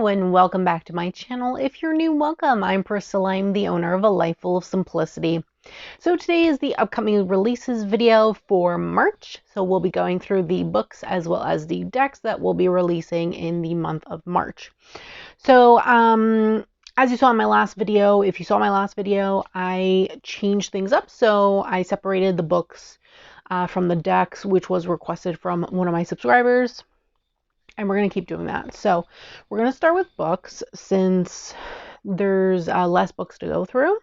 and welcome back to my channel. If you're new, welcome. I'm Priscilla. I'm the owner of A Life Full of Simplicity. So today is the upcoming releases video for March. So we'll be going through the books as well as the decks that we'll be releasing in the month of March. So as you saw in my last video, if you saw my last video, I changed things up. So I separated the books from the decks, which was requested from one of my subscribers. And we're going to keep doing that. So we're going to start with books since there's less books to go through.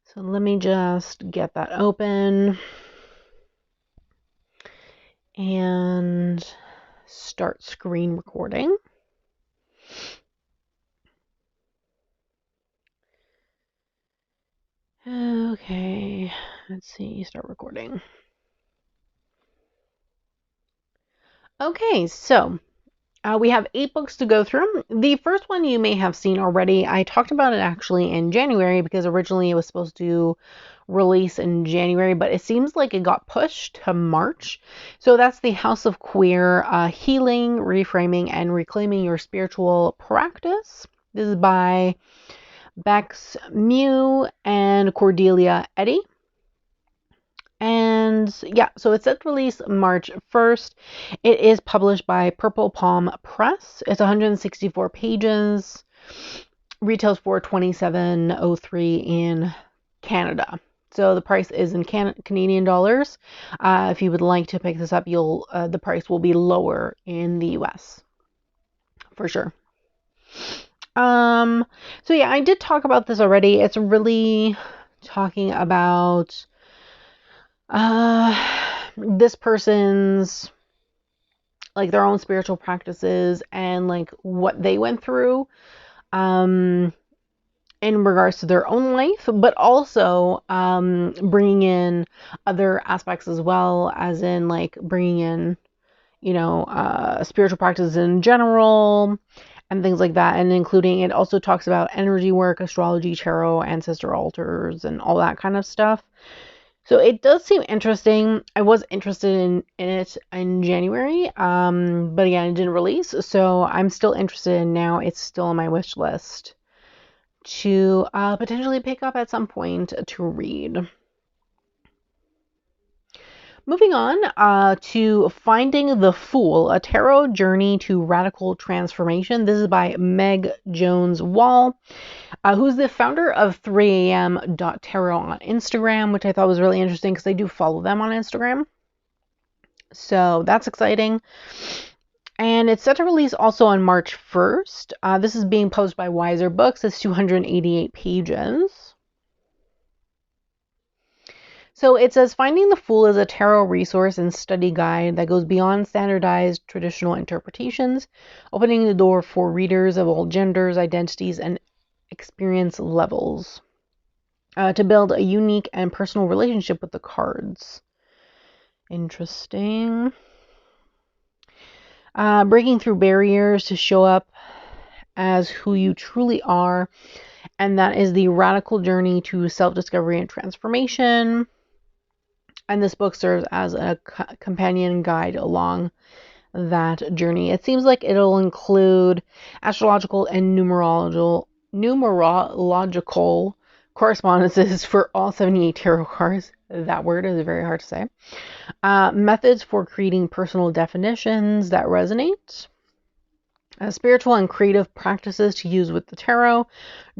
So let me just get that open and start screen recording. Okay, let's see, start recording. Okay, so we have 8 books to go through. The first one you may have seen already. I talked about it actually in January because originally it was supposed to release in January, but it seems like it got pushed to March. So that's the House of Queer, Healing, Reframing, and Reclaiming Your Spiritual Practice. This is by Bex Mew and Cordelia Eddy. And yeah, so it's set to release March 1st. It is published by Purple Palm Press. It's 164 pages. Retails for $27.03 in Canada. So the price is in Canadian dollars. If you would like to pick this up, the price will be lower in the US for sure. So yeah, I did talk about this already. It's really talking about this person's like their own spiritual practices and like what they went through in regards to their own life, but also bringing in other aspects as well, as in like bringing in, you know, spiritual practices in general and things like that, and including it also talks about energy work, astrology, tarot, ancestor altars, and all that kind of stuff. So it does seem interesting. I was interested in it in January, but again, it didn't release. So I'm still interested in now. It's still on my wish list to potentially pick up at some point to read. Moving on to Finding the Fool, a tarot journey to radical transformation. This is by Meg Jones Wall, who's the founder of 3am.tarot on Instagram, which I thought was really interesting because I do follow them on Instagram. So that's exciting. And it's set to release also on March 1st. This is being published by Wiser Books. It's 288 pages. So it says, Finding the Fool is a tarot resource and study guide that goes beyond standardized traditional interpretations, opening the door for readers of all genders, identities, and experience levels to build a unique and personal relationship with the cards. Interesting. Breaking through barriers to show up as who you truly are, and that is the radical journey to self-discovery and transformation. And this book serves as a companion guide along that journey. It seems like it'll include astrological and numerological correspondences for all 78 tarot cards. That word is very hard to say. Methods for creating personal definitions that resonate. Spiritual and creative practices to use with the tarot.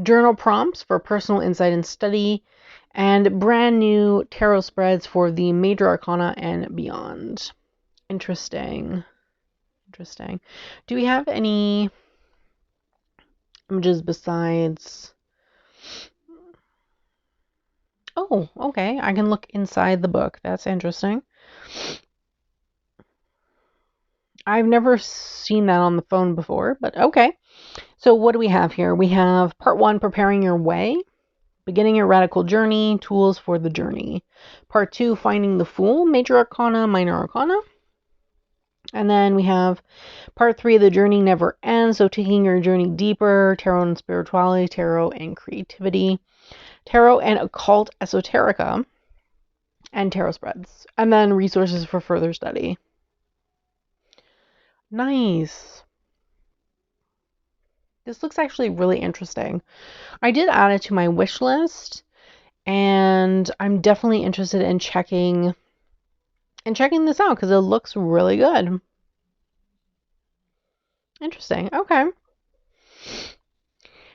Journal prompts for personal insight and study. And brand new tarot spreads for the major arcana and beyond. Interesting. Interesting. Do we have any images besides? Oh, okay. I can look inside the book. That's interesting. I've never seen that on the phone before, but okay. So what do we have here? We have part 1, Preparing Your Way. Beginning your radical journey, tools for the journey. Part 2, Finding the Fool, major arcana, minor arcana. And then we have part 3, The Journey Never Ends. So taking your journey deeper, tarot and spirituality, tarot and creativity, tarot and occult esoterica, and tarot spreads. And then resources for further study. Nice. This looks actually really interesting. I did add it to my wish list, and I'm definitely interested in checking this out because it looks really good. Interesting. Okay.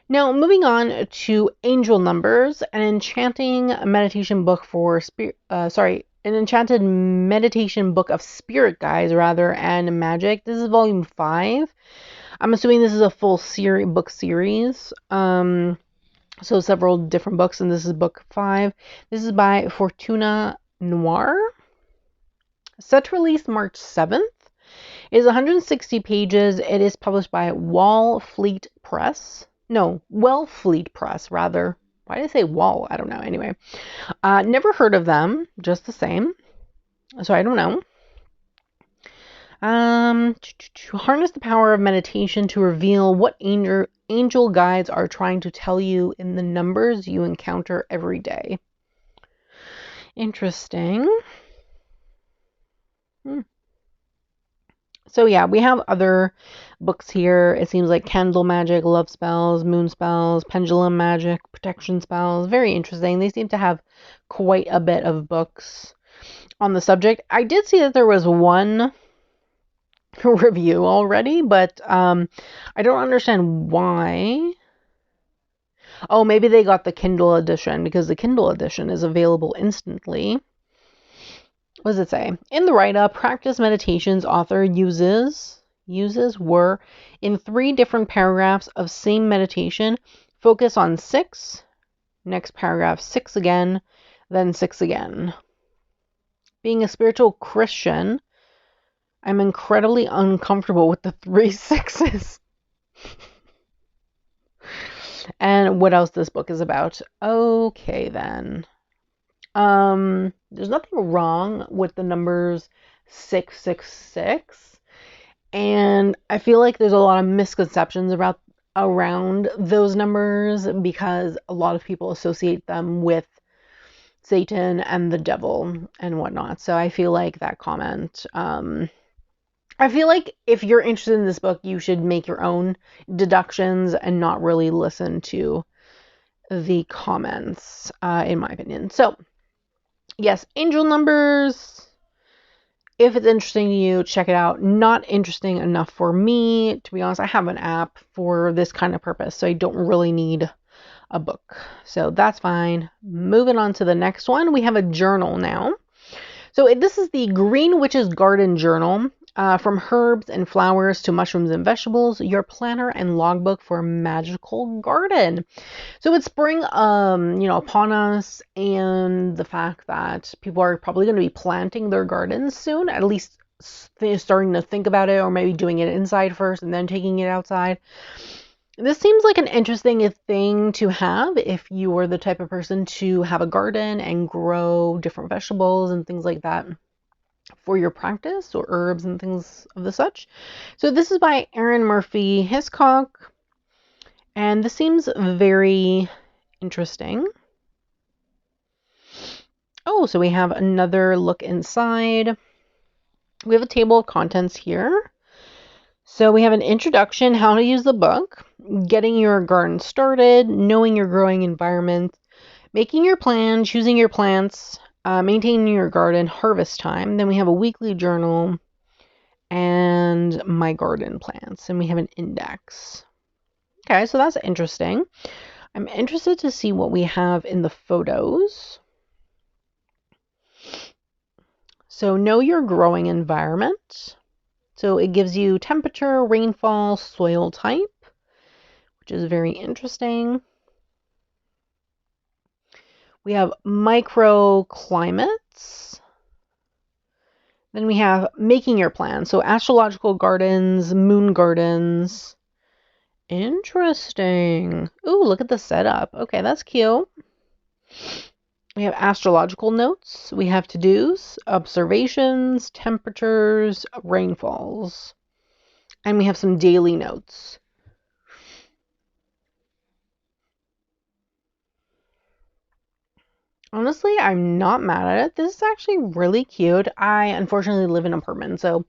Now, moving on to Angel Numbers, an enchanting meditation book for an enchanted meditation book of spirit guides, rather, and magic. This is volume 5. I'm assuming this is a full book series. So several different books, and this is book 5. This is by Fortuna Noir. Set to release March 7th. It is 160 pages. It is published by Wellfleet Press, rather. Why did I say Wall? I don't know. Anyway, never heard of them, just the same. So I don't know. To harness the power of meditation to reveal what angel guides are trying to tell you in the numbers you encounter every day. Interesting. So yeah, we have other books here. It seems like candle magic, love spells, moon spells, pendulum magic, protection spells. Very interesting. They seem to have quite a bit of books on the subject. I did see that there was one review already, but I don't understand why. Oh, maybe they got the Kindle edition because the Kindle edition is available instantly. What does it say? In the write-up, practice meditations author uses were in 3 different paragraphs of same meditation. Focus on 6. Next paragraph, 6 again, then 6 again. Being a spiritual Christian, I'm incredibly uncomfortable with the 3 6s. And what else this book is about. Okay, then. There's nothing wrong with the numbers 666. And I feel like there's a lot of misconceptions around those numbers because a lot of people associate them with Satan and the devil and whatnot. So I feel like that comment, I feel like if you're interested in this book, you should make your own deductions and not really listen to the comments, in my opinion. So, yes, angel numbers. If it's interesting to you, check it out. Not interesting enough for me. To be honest, I have an app for this kind of purpose, so I don't really need a book. So that's fine. Moving on to the next one. We have a journal now. So this is the Green Witch's Garden Journal. From herbs and flowers to mushrooms and vegetables, your planner and logbook for a magical garden. So it's spring, upon us, and the fact that people are probably going to be planting their gardens soon, at least starting to think about it, or maybe doing it inside first and then taking it outside. This seems like an interesting thing to have if you are the type of person to have a garden and grow different vegetables and things like that for your practice, or herbs and things of the such. So this is by Aaron Murphy Hiscock, and this seems very interesting. Oh, so we have another look inside. We have a table of contents here. So we have an introduction, how to use the book, getting your garden started, knowing your growing environment, making your plan, choosing your plants, maintaining your garden, harvest time. Then we have a weekly journal and my garden plants. And we have an index. Okay, so that's interesting. I'm interested to see what we have in the photos. So know your growing environment. So it gives you temperature, rainfall, soil type, which is very interesting. We have microclimates. Then we have making your plan. So astrological gardens, moon gardens. Interesting. Ooh, look at the setup. Okay, that's cute. We have astrological notes. We have to-dos, observations, temperatures, rainfalls. And we have some daily notes. Honestly, I'm not mad at it. This is actually really cute. I unfortunately live in an apartment, so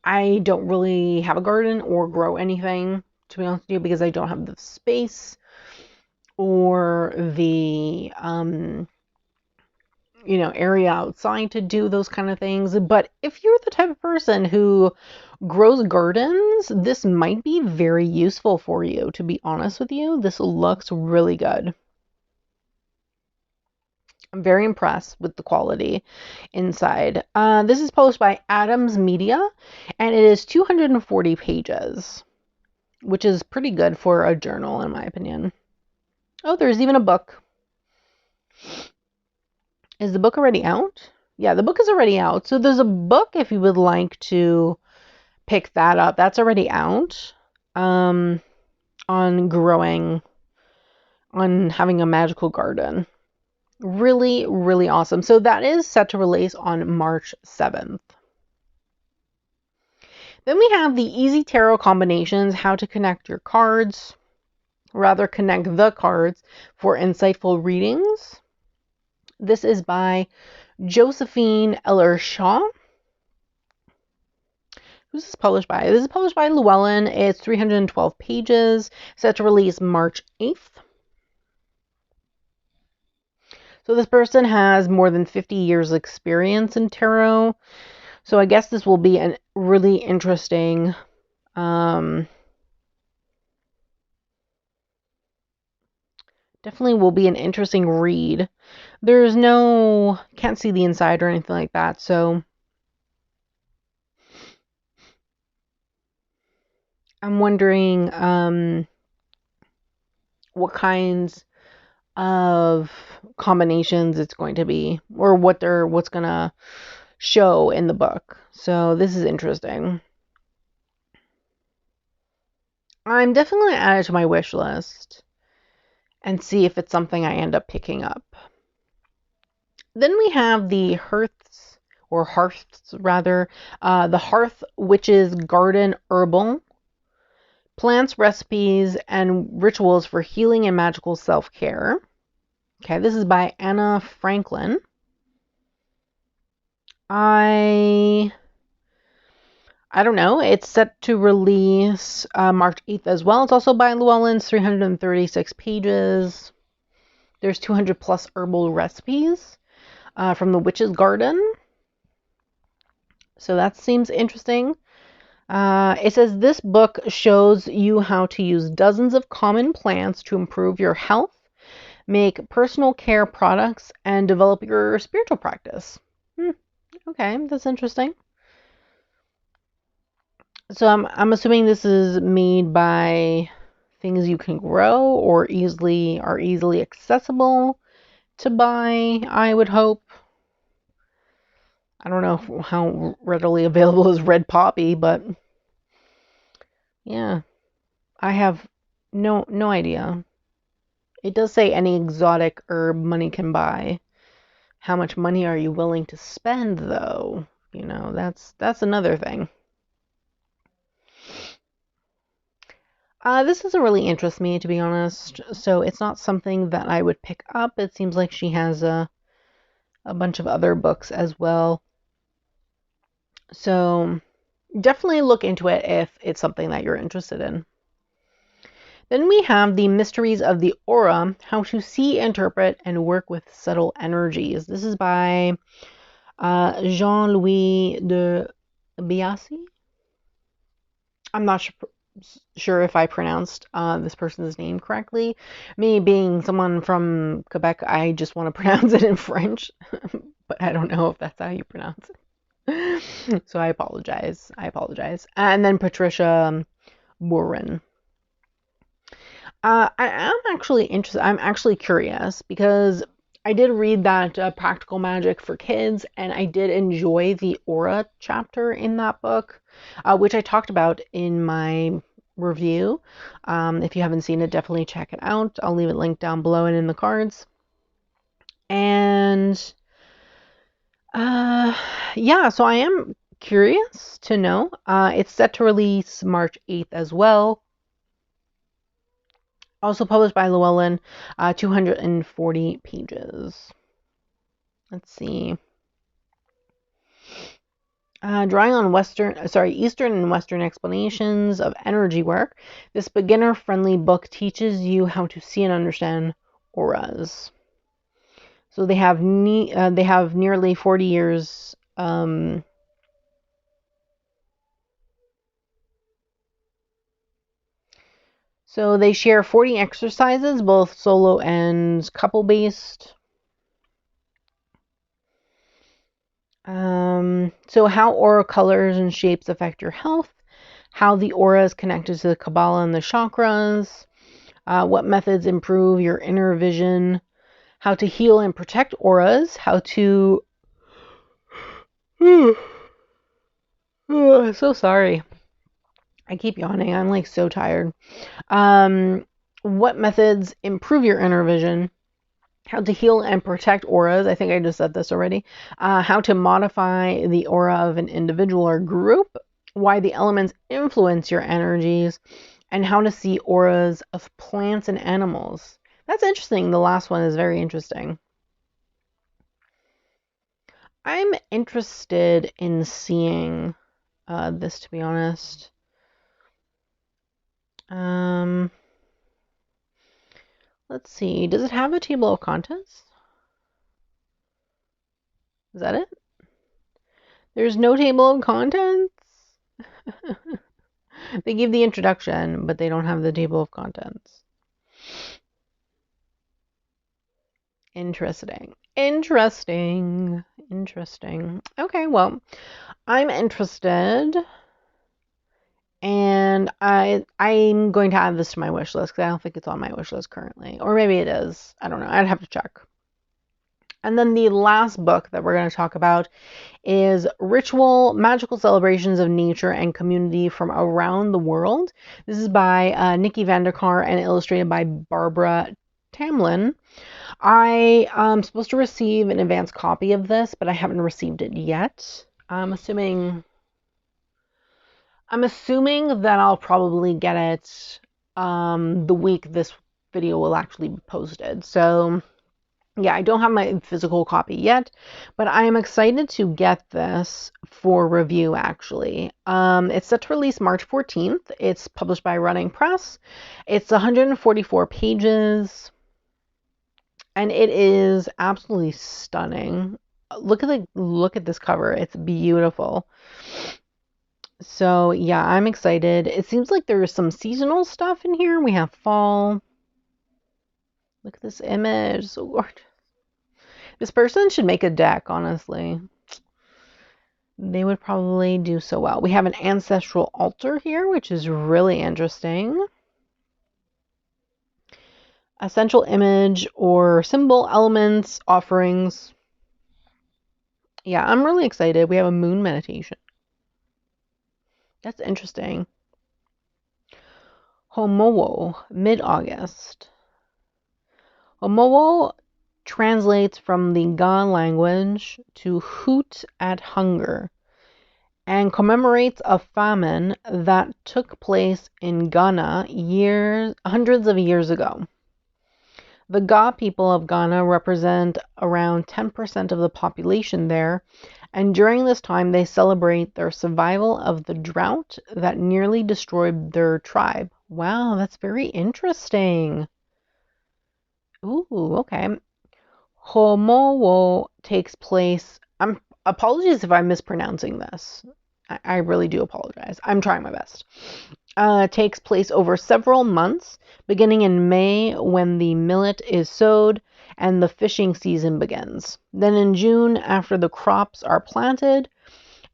I don't really have a garden or grow anything to be honest with you, because I don't have the space or the area outside to do those kind of things. But if you're the type of person who grows gardens, this might be very useful for you, to be honest with you. This looks really good. I'm very impressed with the quality inside. This is published by Adams Media, and it is 240 pages, which is pretty good for a journal, in my opinion. Oh, there's even a book. Is the book already out? Yeah, the book is already out. So there's a book if you would like to pick that up. That's already out. On growing, on having a magical garden. Really, really awesome. So that is set to release on March 7th. Then we have the Easy Tarot Combinations, how to connect your cards, rather connect the cards for insightful readings. This is by Josephine Eller-Shaw. Who's this published by? This is published by Llewellyn. It's 312 pages, set to release March 8th. So this person has more than 50 years experience in tarot. So I guess this will be a really interesting definitely will be an interesting read. There's no, can't see the inside or anything like that, so I'm wondering what kinds of combinations it's going to be, or what's gonna show in the book. So this is interesting. I'm definitely gonna add it to my wish list and see if it's something I end up picking up. Then we have the Hearths rather, the Hearth Witch's Garden Herbal. Plants, recipes, and rituals for healing and magical self-care. Okay, this is by Anna Franklin. I don't know. It's set to release March 8th as well. It's also by Llewellyn's, 336 pages. There's 200 plus herbal recipes from the Witch's Garden. So that seems interesting. It says this book shows you how to use dozens of common plants to improve your health, make personal care products, and develop your spiritual practice. Okay, that's interesting. So I'm assuming this is made by things you can grow or are easily accessible to buy, I would hope. I don't know how readily available is red poppy, but yeah, I have no idea. It does say any exotic herb money can buy. How much money are you willing to spend, though? That's another thing. This doesn't really interest me, to be honest. So it's not something that I would pick up. It seems like she has a bunch of other books as well. So definitely look into it if it's something that you're interested in. Then we have the Mysteries of the Aura, how to see, interpret, and work with subtle energies. This is by Jean-Louis de Biassi. I'm not sure if I pronounced this person's name correctly. Me being someone from Quebec, I just want to pronounce it in French, but I don't know if that's how you pronounce it. So I apologize. And then Patricia Bourrin. I am actually interested. I'm actually curious because I did read that Practical Magic for Kids, and I did enjoy the Aura chapter in that book, which I talked about in my review. If you haven't seen it, definitely check it out. I'll leave it linked down below and in the cards. And yeah, so I am curious to know. It's set to release March 8th as well. Also published by Llewellyn, 240 pages. Let's see. Drawing on Eastern and Western explanations of energy work, this beginner-friendly book teaches you how to see and understand auras. So they have nearly 40 years. So they share 40 exercises, both solo and couple-based. So how aura colors and shapes affect your health, how the aura is connected to the Kabbalah and the chakras, what methods improve your inner vision, how to heal and protect auras, how to... so sorry. I keep yawning. I'm like so tired. What methods improve your inner vision, how to heal and protect auras. I think I just said this already. How to modify the aura of an individual or group, why the elements influence your energies, and how to see auras of plants and animals. That's interesting. The last one is very interesting. I'm interested in seeing this, to be honest. Let's see. Does it have a table of contents? Is that it? There's no table of contents? They give the introduction, but they don't have the table of contents. Interesting. Okay, well, I'm interested, and I'm going to add this to my wish list because I don't think it's on my wish list currently. Or maybe it is. I don't know. I'd have to check. And then the last book that we're going to talk about is Ritual, Magical Celebrations of Nature and Community from Around the World. This is by Nikki Vanderkar and illustrated by Barbara Tamlin. I am supposed to receive an advance copy of this, but I haven't received it yet. I'm assuming that I'll probably get it the week this video will actually be posted. So yeah, I don't have my physical copy yet, but I am excited to get this for review, actually. It's set to release March 14th. It's published by Running Press. It's 144 pages, and it is absolutely stunning. Look at this cover. It's beautiful. So yeah, I'm excited. It seems like there's some seasonal stuff in here. We have fall. Look at this image. So gorgeous. This person should make a deck, honestly. They would probably do so well. We have an ancestral altar here, which is really interesting. Essential image or symbol, elements, offerings. Yeah, I'm really excited. We have a moon meditation. That's interesting. Homowo, mid-August. Homowo translates from the Ga language to hoot at hunger and commemorates a famine that took place in Ghana hundreds of years ago. The Ga people of Ghana represent around 10% of the population there, and during this time they celebrate their survival of the drought that nearly destroyed their tribe. Wow, that's very interesting. Ooh, okay. Homowo takes place. Apologies if I'm mispronouncing this. I really do apologize. I'm trying my best. Takes place over several months, beginning in May when the millet is sowed and the fishing season begins. Then in June, after the crops are planted,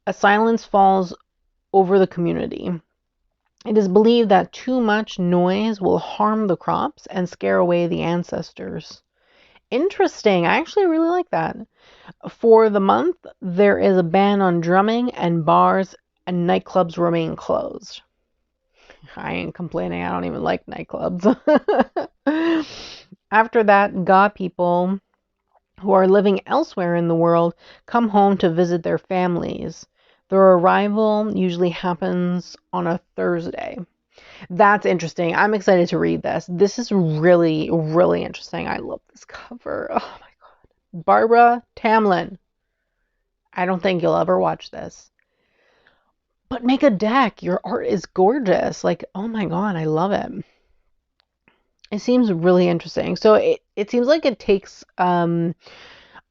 a silence falls over the community. It is believed that too much noise will harm the crops and scare away the ancestors. Interesting. I actually really like that. For the month, there is a ban on drumming, and bars and nightclubs remain closed. I ain't complaining. I don't even like nightclubs. After that, Ga people who are living elsewhere in the world come home to visit their families. Their arrival usually happens on a Thursday. That's interesting. I'm excited to read this. This is really, really interesting. I love this cover. Oh my God. Barbara Tamlin. I don't think you'll ever watch this. but make a deck. Your art is gorgeous. Like, oh my God, I love it. It seems really interesting. So it seems like it takes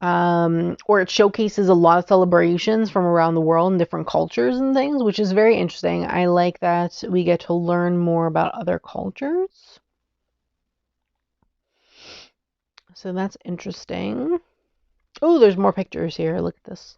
or it showcases a lot of celebrations from around the world and different cultures and things, which is very interesting. I like that we get to learn more about other cultures. So that's interesting. Oh, there's more pictures here. Look at this.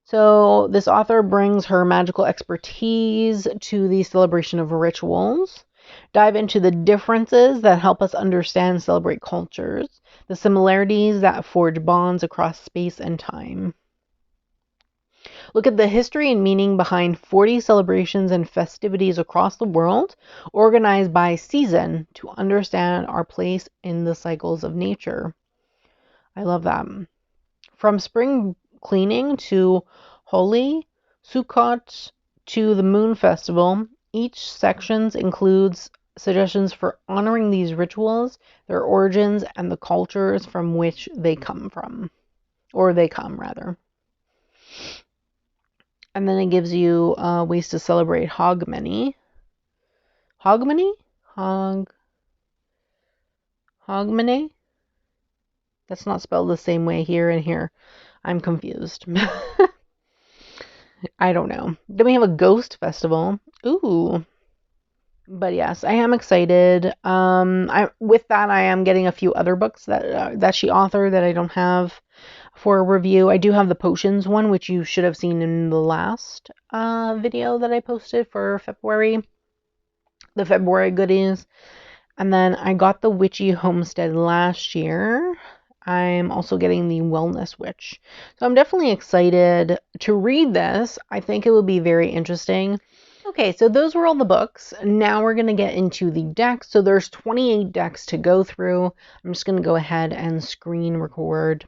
So this author brings her magical expertise to the celebration of rituals. Dive into the differences that help us understand and celebrate cultures, the similarities that forge bonds across space and time. Look at the history and meaning behind 40 celebrations and festivities across the world, organized by season to understand our place in the cycles of nature. I love that. From spring cleaning to Holi, Sukkot to the Moon Festival, each section includes suggestions for honoring these rituals, their origins, and the cultures from which they come from. Or they come, rather. And then it gives you ways to celebrate Hogmanay. Hogmanay? Hogmanay? That's not spelled the same way here and here. I'm confused. I don't know. Then we have a ghost festival. Ooh. But yes, I am excited. With that, I am getting a few other books that she authored that I don't have for a review. I do have the potions one, which you should have seen in the last video that I posted for February. The February goodies. And then I got the Witchy Homestead last year. I'm also getting the Wellness Witch. So I'm definitely excited to read this. I think it will be very interesting. Okay, so those were all the books. Now we're going to get into the decks. So there's 28 decks to go through. I'm just going to go ahead and screen record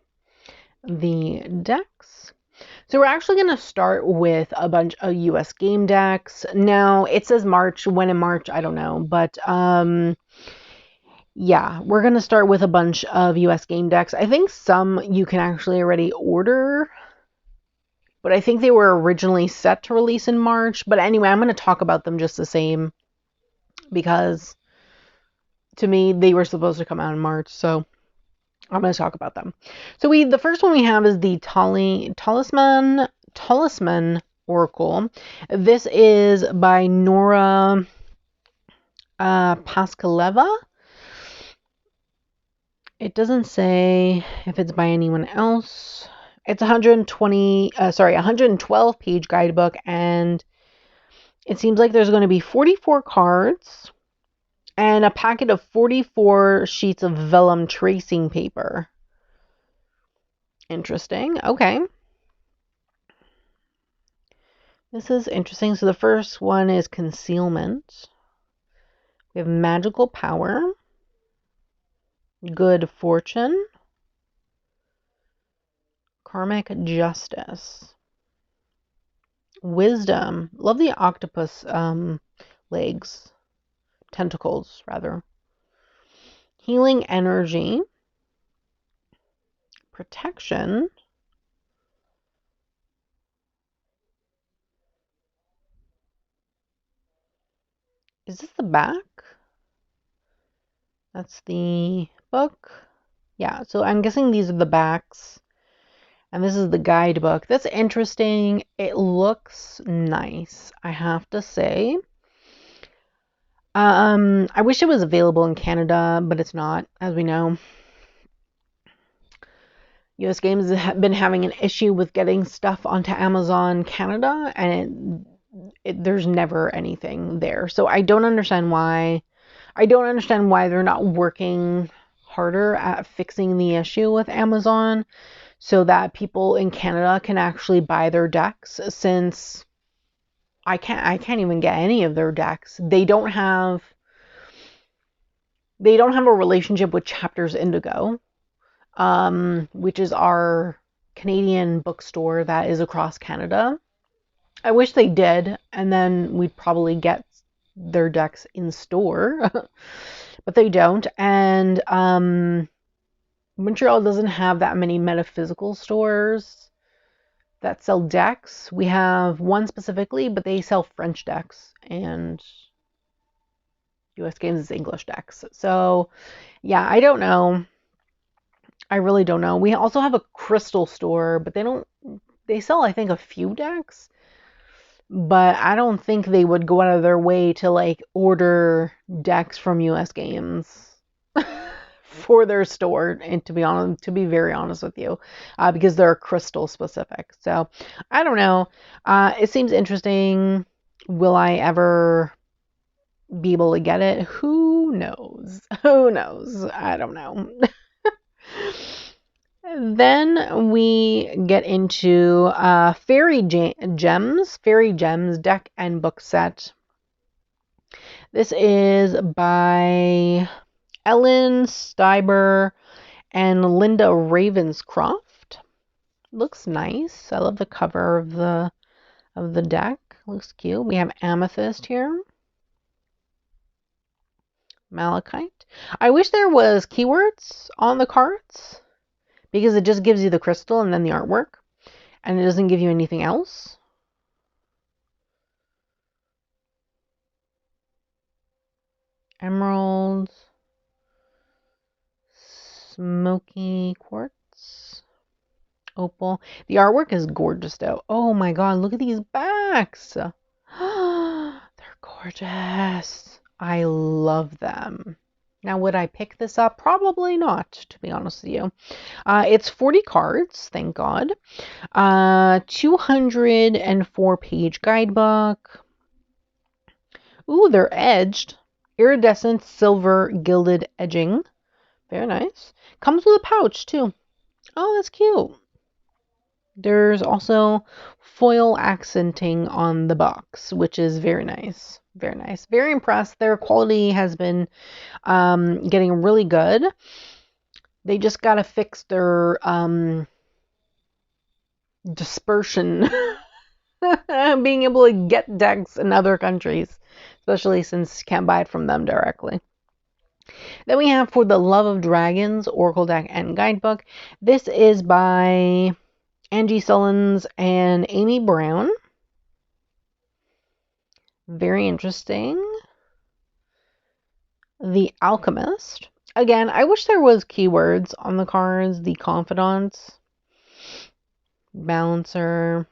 the decks. So we're actually going to start with a bunch of US game decks. Now, it says March. When in March, I don't know. But yeah, we're going to start with a bunch of US game decks. I think some you can actually already order, but I think they were originally set to release in March. But anyway, I'm going to talk about them just the same because to me, they were supposed to come out in March. So I'm going to talk about them. So the first one we have is the Talisman Oracle. This is by Nora Paskaleva. It doesn't say if it's by anyone else. It's 112 page guidebook, and it seems like there's going to be 44 cards and a packet of 44 sheets of vellum tracing paper. Interesting. Okay. This is interesting. So the first one is Concealment. We have Magical Power, Good Fortune, Karmic Justice, Wisdom. Love the octopus legs. Tentacles, rather. Healing Energy, Protection, is this the back? That's the book. Yeah, so I'm guessing these are the backs. And this is the guidebook. That's interesting. It looks nice, I have to say. I wish it was available in Canada, but it's not, as we know. US Games have been having an issue with getting stuff onto Amazon Canada, and there's never anything there. So I don't understand why. I don't understand why they're not working harder at fixing the issue with Amazon so that people in Canada can actually buy their decks, since I can't even get any of their decks. They don't have a relationship with Chapters Indigo, which is our Canadian bookstore that is across Canada. I wish they did, and then we'd probably get their decks in store, but they don't. And Montreal doesn't have that many metaphysical stores that sell decks. We have one specifically, but they sell French decks, and US Games is English decks. So yeah, I don't know. I really don't know. We also have a crystal store, but they sell, I think, a few decks, but I don't think they would go out of their way to like order decks from US Games for their store, and to be very honest with you, because they're crystal specific. So I don't know. It seems interesting. Will I ever be able to get it? Who knows? Who knows? I don't know. Then we get into Fairy Gems deck and book set. This is by Ellen Steiber and Linda Ravenscroft. Looks nice. I love the cover of the deck. Looks cute. We have Amethyst here. Malachite. I wish there was keywords on the cards, because it just gives you the crystal and then the artwork, and it doesn't give you anything else. Emerald, smoky quartz, opal. The artwork is gorgeous though. Oh my god, look at these backs. They're gorgeous. I love them. Now, would I pick this up? Probably not, to be honest with you. It's 40 cards, thank God. 204-page guidebook. Ooh, they're edged. Iridescent silver gilded edging. Very nice. Comes with a pouch, too. Oh, that's cute. There's also foil accenting on the box, which is very nice. Very nice. Very impressed. Their quality has been getting really good. They just got to fix their dispersion. Being able to get decks in other countries, especially since you can't buy it from them directly. Then we have For the Love of Dragons, Oracle Deck and Guidebook. This is by Angie Sullins and Amy Brown. Very interesting. The Alchemist. Again, I wish there was keywords on the cards. The Confidant. Balancer.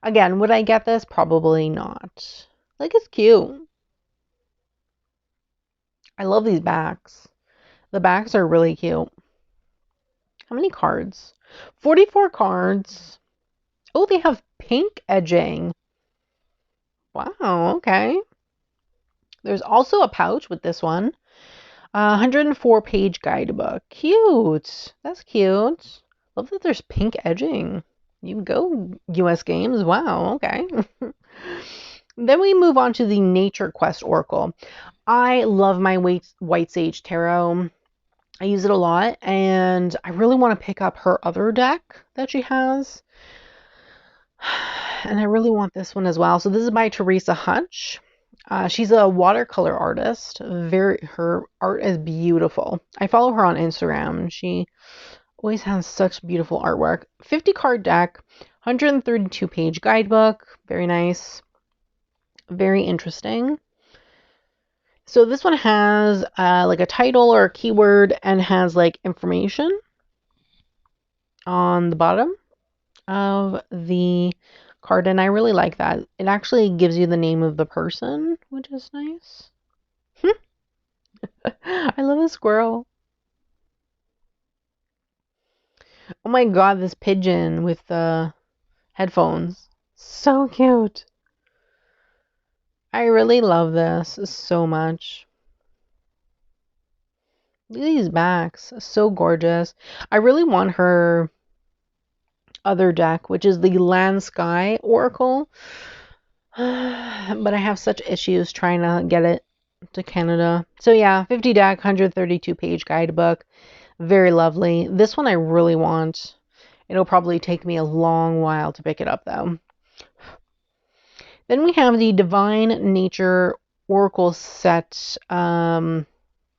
Again, would I get this? Probably not. Like, it's cute. I love these backs. The backs are really cute. How many cards? 44 cards. Oh, they have pink edging. Wow, okay. There's also a pouch with this one. 104-page guidebook. Cute. That's cute. Love that there's pink edging. You go, US Games. Wow, okay. Then we move on to the Nature Quest Oracle. I love my White Sage Tarot. I use it a lot, and I really want to pick up her other deck that she has. And I really want this one as well. So this is by Teresa Hutch. She's a watercolor artist. Her art is beautiful. I follow her on Instagram. She always has such beautiful artwork. 50-card deck, 132-page guidebook. Very nice. Very interesting. So this one has like a title or a keyword, and has like information on the bottom of the card, and I really like that. It actually gives you the name of the person, which is nice. I love a squirrel. Oh my god, this pigeon with the headphones. So cute. I really love this so much. Look at these backs. So gorgeous. I really want her other deck, which is the Land Sky Oracle. But I have such issues trying to get it to Canada. So yeah, 50 deck, 132-page guidebook. Very lovely. This one I really want. It'll probably take me a long while to pick it up though. Then we have the Divine Nature Oracle set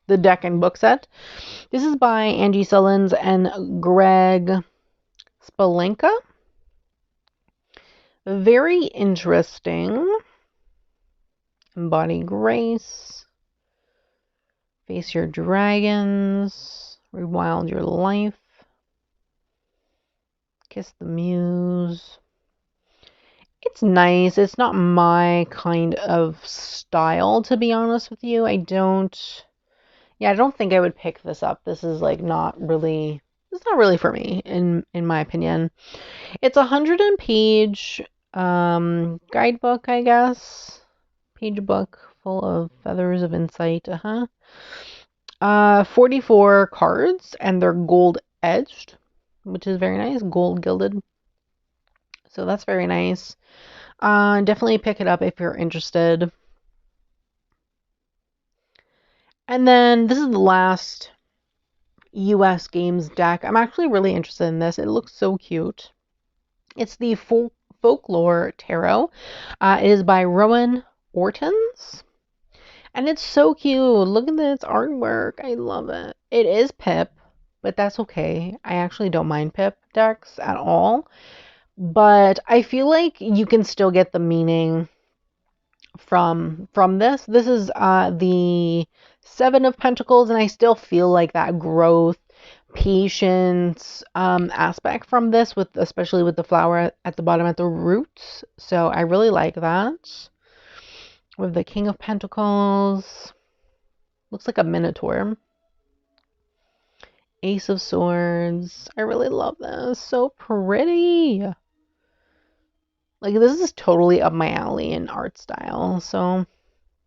the deck and book set. This is by Angie Sullins and Greg Spalenka. Very interesting. Embody grace. Face your dragons. Rewild your life. Kiss the muse. It's nice. It's not my kind of style, to be honest with you. I don't think I would pick this up. This is like it's not really for me in my opinion. It's 100-page guidebook, I guess. Page book full of feathers of insight. 44 cards, and they're gold edged, which is very nice. Gold gilded. So that's very nice. Definitely pick it up if you're interested. And then this is the last US Games deck. I'm actually really interested in this. It looks so cute. It's the Folklore Tarot. It is by Rowan Ortons. And it's so cute. Look at this artwork. I love it. It is Pip, but that's okay. I actually don't mind Pip decks at all. But I feel like you can still get the meaning from this. This is the Seven of Pentacles, and I still feel like that growth, patience aspect from this, especially with the flower at the bottom at the roots. So I really like that. With the King of Pentacles, looks like a Minotaur. Ace of Swords. I really love this. So pretty. Like, this is totally up my alley in art style. So,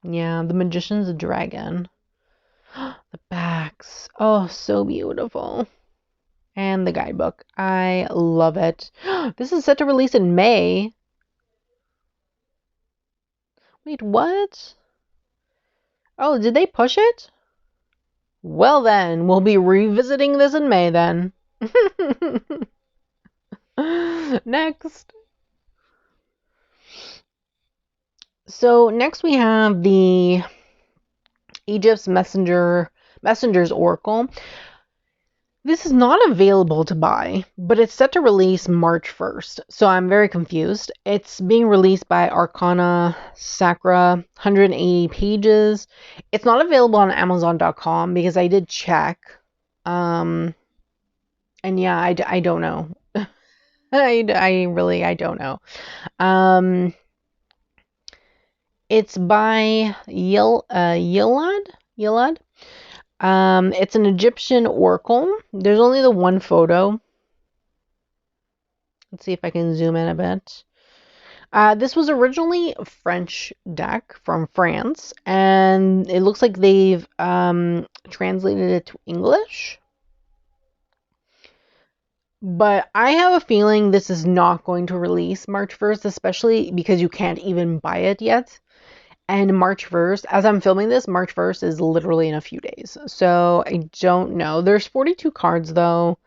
yeah, the Magician's Dragon. The backs. Oh, so beautiful. And the guidebook. I love it. This is set to release in May. Wait, what? Oh, did they push it? Well then, we'll be revisiting this in May then. Next. So next we have the Egypt's Messenger's Oracle. This is not available to buy, but it's set to release March 1st. So I'm very confused. It's being released by Arcana Sacra, 180 pages. It's not available on Amazon.com because I did check. And yeah, I don't know. I don't know. It's by Yilad. It's an Egyptian oracle. There's only the one photo. Let's see if I can zoom in a bit. This was originally a French deck from France, and it looks like they've translated it to English. But I have a feeling this is not going to release March 1st, especially because you can't even buy it yet. And March 1st, as I'm filming this, March 1st is literally in a few days. So I don't know. There's 42 cards though.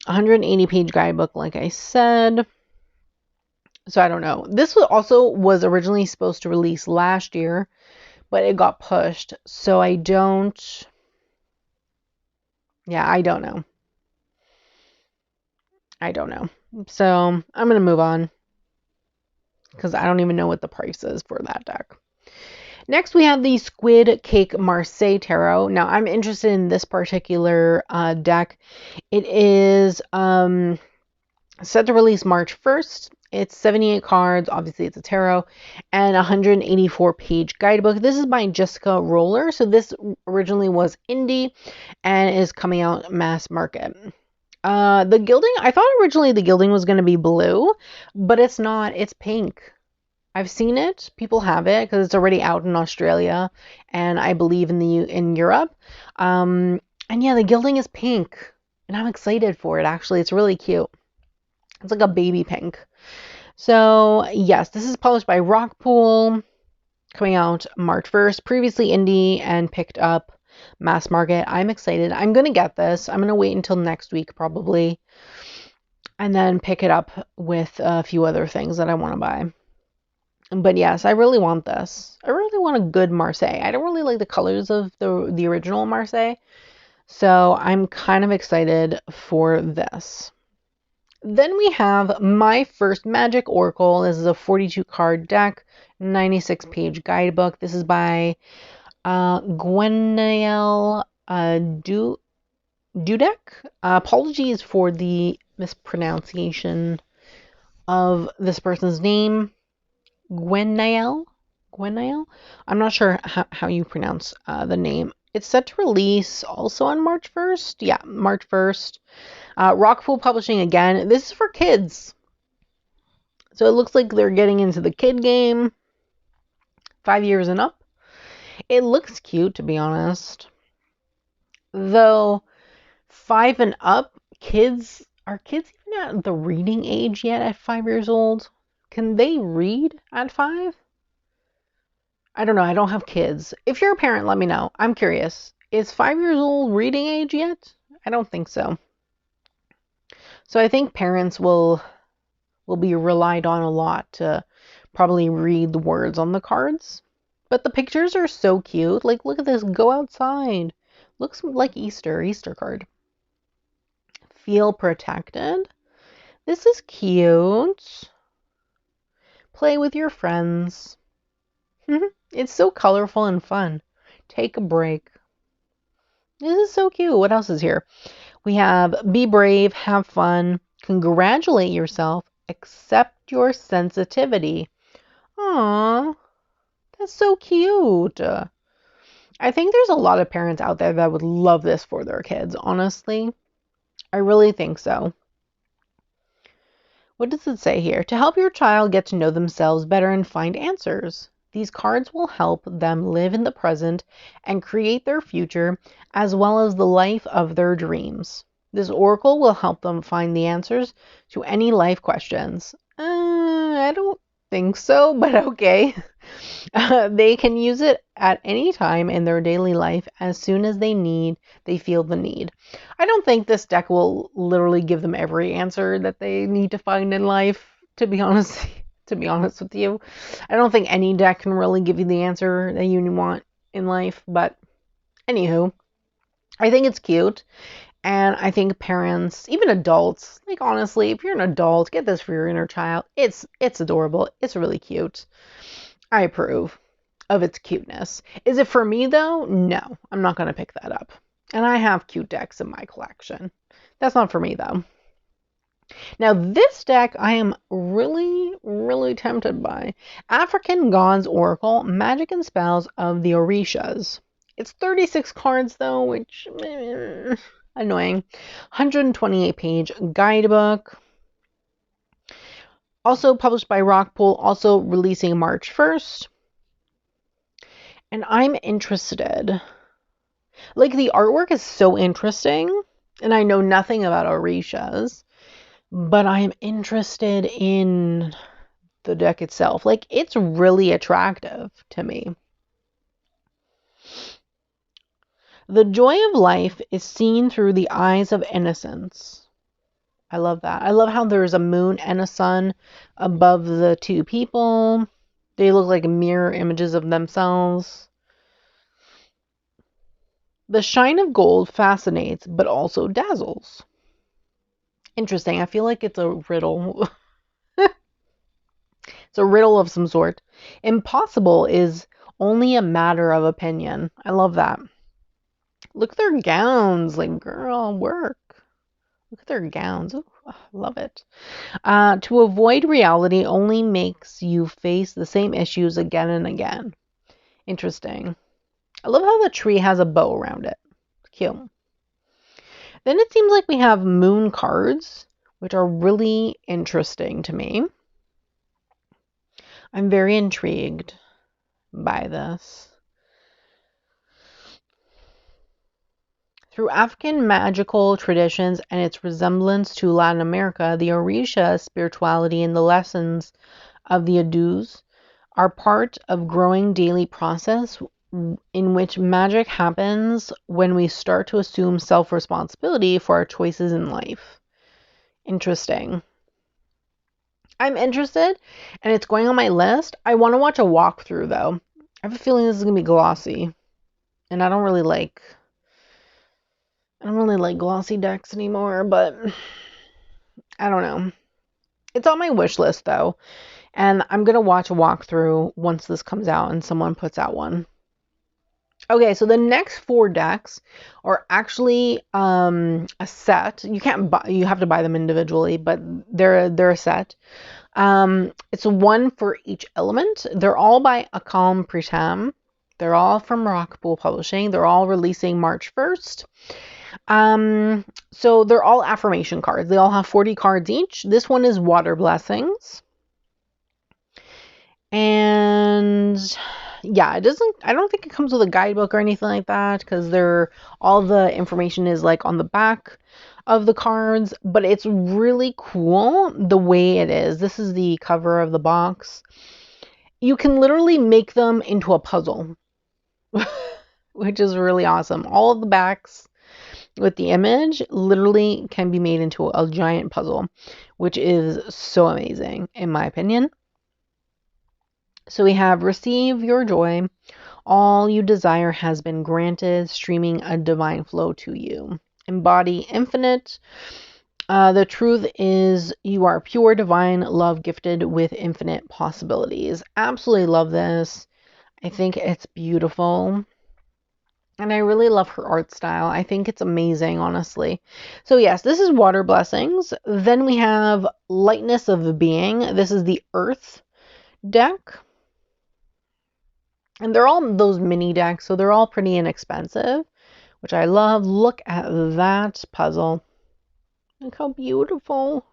180-page guidebook, like I said. So I don't know. This was originally supposed to release last year, but it got pushed. So I don't know. So I'm going to move on because I don't even know what the price is for that deck. Next, we have the Squid Cake Marseille Tarot. Now, I'm interested in this particular deck. It is set to release March 1st. It's 78 cards. Obviously, it's a tarot. And 184-page guidebook. This is by Jessica Roller. So this originally was indie and is coming out mass market. The gilding, I thought originally the gilding was going to be blue, but it's not. It's pink. I've seen it. People have it because it's already out in Australia and I believe in Europe. And yeah, the gilding is pink and I'm excited for it. Actually, it's really cute. It's like a baby pink. So yes, this is published by Rockpool, coming out March 1st. Previously indie and picked up mass market. I'm excited. I'm gonna get this. I'm gonna wait until next week probably, and then pick it up with a few other things that I want to buy. But yes, I really want this. I really want a good Marseille. I don't really like the colors of the original Marseille, so I'm kind of excited for this. Then we have My First Magic Oracle. This is a 42 card deck, 96 page guidebook. This is by Gwenael Dudek. Apologies for the mispronunciation of this person's name. Gwenael? I'm not sure how you pronounce the name. It's set to release also on March 1st. Yeah, March 1st. Rockpool Publishing again. This is for kids. So it looks like they're getting into the kid game. 5 years and up. It looks cute, to be honest. Though 5 and up, are kids even at the reading age yet at 5 years old? Can they read at 5? I don't know. I don't have kids. If you're a parent, let me know. I'm curious. Is 5 years old reading age yet? I don't think so. So I think parents will be relied on a lot to probably read the words on the cards. But the pictures are so cute. Like, look at this. Go outside. Looks like Easter card. Feel protected. This is cute. Play with your friends. It's so colorful and fun. Take a break. This is so cute. What else is here? We have be brave, have fun, congratulate yourself, accept your sensitivity. Aww, that's so cute. I think there's a lot of parents out there that would love this for their kids, honestly. I really think so. What does it say here? To help your child get to know themselves better and find answers. These cards will help them live in the present and create their future as well as the life of their dreams. This oracle will help them find the answers to any life questions. I don't think so, but okay. They can use it at any time in their daily life as soon as they feel the need. I don't think this deck will literally give them every answer that they need to find in life, to be honest with you. I don't think any deck can really give you the answer that you want in life, but anywho, I think it's cute. And I think parents, even adults, like honestly, if you're an adult, get this for your inner child. It's adorable. It's really cute. I approve of its cuteness. Is it for me though? No, I'm not going to pick that up. And I have cute decks in my collection. That's not for me though. Now this deck I am really, really tempted by. African Gods Oracle, Magic and Spells of the Orishas. It's 36 cards though, which annoying. 128 page guidebook. Also published by Rockpool, also releasing March 1st. And I'm interested. Like, the artwork is so interesting, and I know nothing about Orishas, but I'm interested in the deck itself. Like, it's really attractive to me. The joy of life is seen through the eyes of innocence. I love that. I love how there's a moon and a sun above the two people. They look like mirror images of themselves. The shine of gold fascinates, but also dazzles. Interesting. I feel like it's a riddle. It's a riddle of some sort. Impossible is only a matter of opinion. I love that. Look at their gowns. Like, girl, work. Look at their gowns. Ooh, I love it. To avoid reality only makes you face the same issues again and again. Interesting. I love how the tree has a bow around it. Cute. Then it seems like we have moon cards, which are really interesting to me. I'm very intrigued by this. Through African magical traditions and its resemblance to Latin America, the Orisha spirituality and the lessons of the Adus are part of growing daily process in which magic happens when we start to assume self-responsibility for our choices in life. Interesting. I'm interested, and it's going on my list. I want to watch a walkthrough though. I have a feeling this is gonna be glossy, and I don't really like glossy decks anymore, but I don't know. It's on my wish list though, and I'm gonna watch a walkthrough once this comes out and someone puts out one. Okay, so the next 4 decks are actually a set. You can't buy, you have to buy them individually, but they're a set. It's one for each element. They're all by Akam Pritam. They're all from Rockpool Publishing. They're all releasing March 1st. So they're all affirmation cards. They all have 40 cards each. This one is Water Blessings. And yeah, I don't think it comes with a guidebook or anything like that, because all the information is like on the back of the cards, but it's really cool the way it is. This is the cover of the box. You can literally make them into a puzzle, which is really awesome. All of the backs with the image literally can be made into a giant puzzle, which is so amazing in my opinion. So we have receive your joy. All you desire has been granted, streaming a divine flow to you. Embody infinite. The truth is you are pure divine love gifted with infinite possibilities. Absolutely love this. I think it's beautiful. And I really love her art style. I think it's amazing, honestly. So yes, this is Water Blessings. Then we have Lightness of Being. This is the Earth deck. And they're all those mini decks, so they're all pretty inexpensive, which I love. Look at that puzzle. Look how beautiful.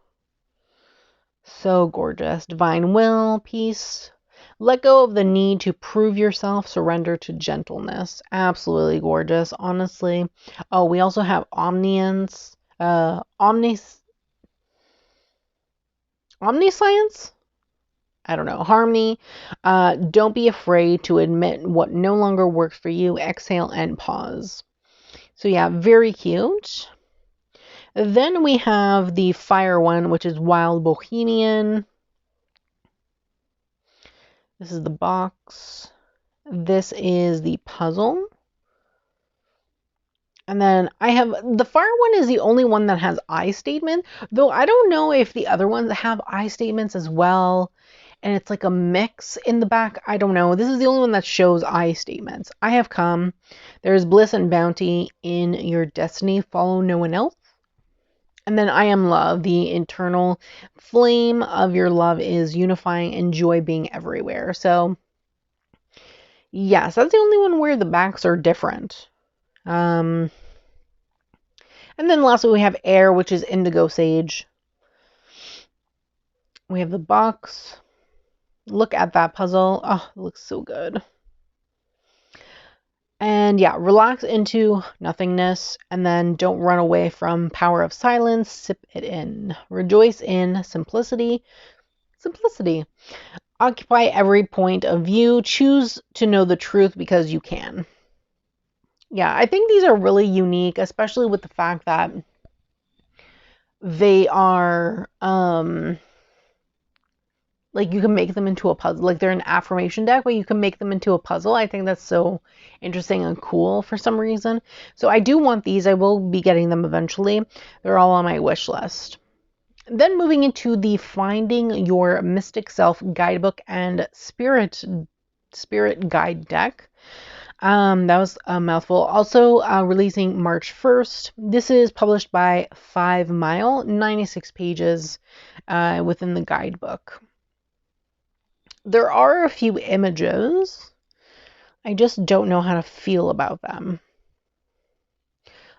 So gorgeous. Divine will, peace. Let go of the need to prove yourself. Surrender to gentleness. Absolutely gorgeous, honestly. Oh, we also have omniscience. Omniscience? I don't know. Harmony. Don't be afraid to admit what no longer works for you. Exhale and pause. So yeah, very cute. Then we have the fire one, which is Wild Bohemian. This is the box. This is the puzzle. And then I have the fire one is the only one that has I statement, though I don't know if the other ones have I statements as well. And it's like a mix in the back. I don't know. This is the only one that shows I statements. I have come. There is bliss and bounty in your destiny. Follow no one else. And then I am love. The internal flame of your love is unifying and joy being everywhere. So yes, that's the only one where the backs are different. And then lastly we have air, which is indigo sage. We have the box. Look at that puzzle. Oh, it looks so good. And yeah, relax into nothingness, and then don't run away from power of silence. Sip it in. Rejoice in simplicity. Simplicity. Occupy every point of view. Choose to know the truth because you can. Yeah, I think these are really unique, especially with the fact that they are like you can make them into a puzzle. Like they're an affirmation deck, but you can make them into a puzzle. I think that's so interesting and cool for some reason. So I do want these. I will be getting them eventually. They're all on my wish list. Then moving into the Finding Your Mystic Self guidebook and spirit guide deck. That was a mouthful. Also releasing March 1st. This is published by 5 Mile, 96 pages within the guidebook. There are a few images. I just don't know how to feel about them.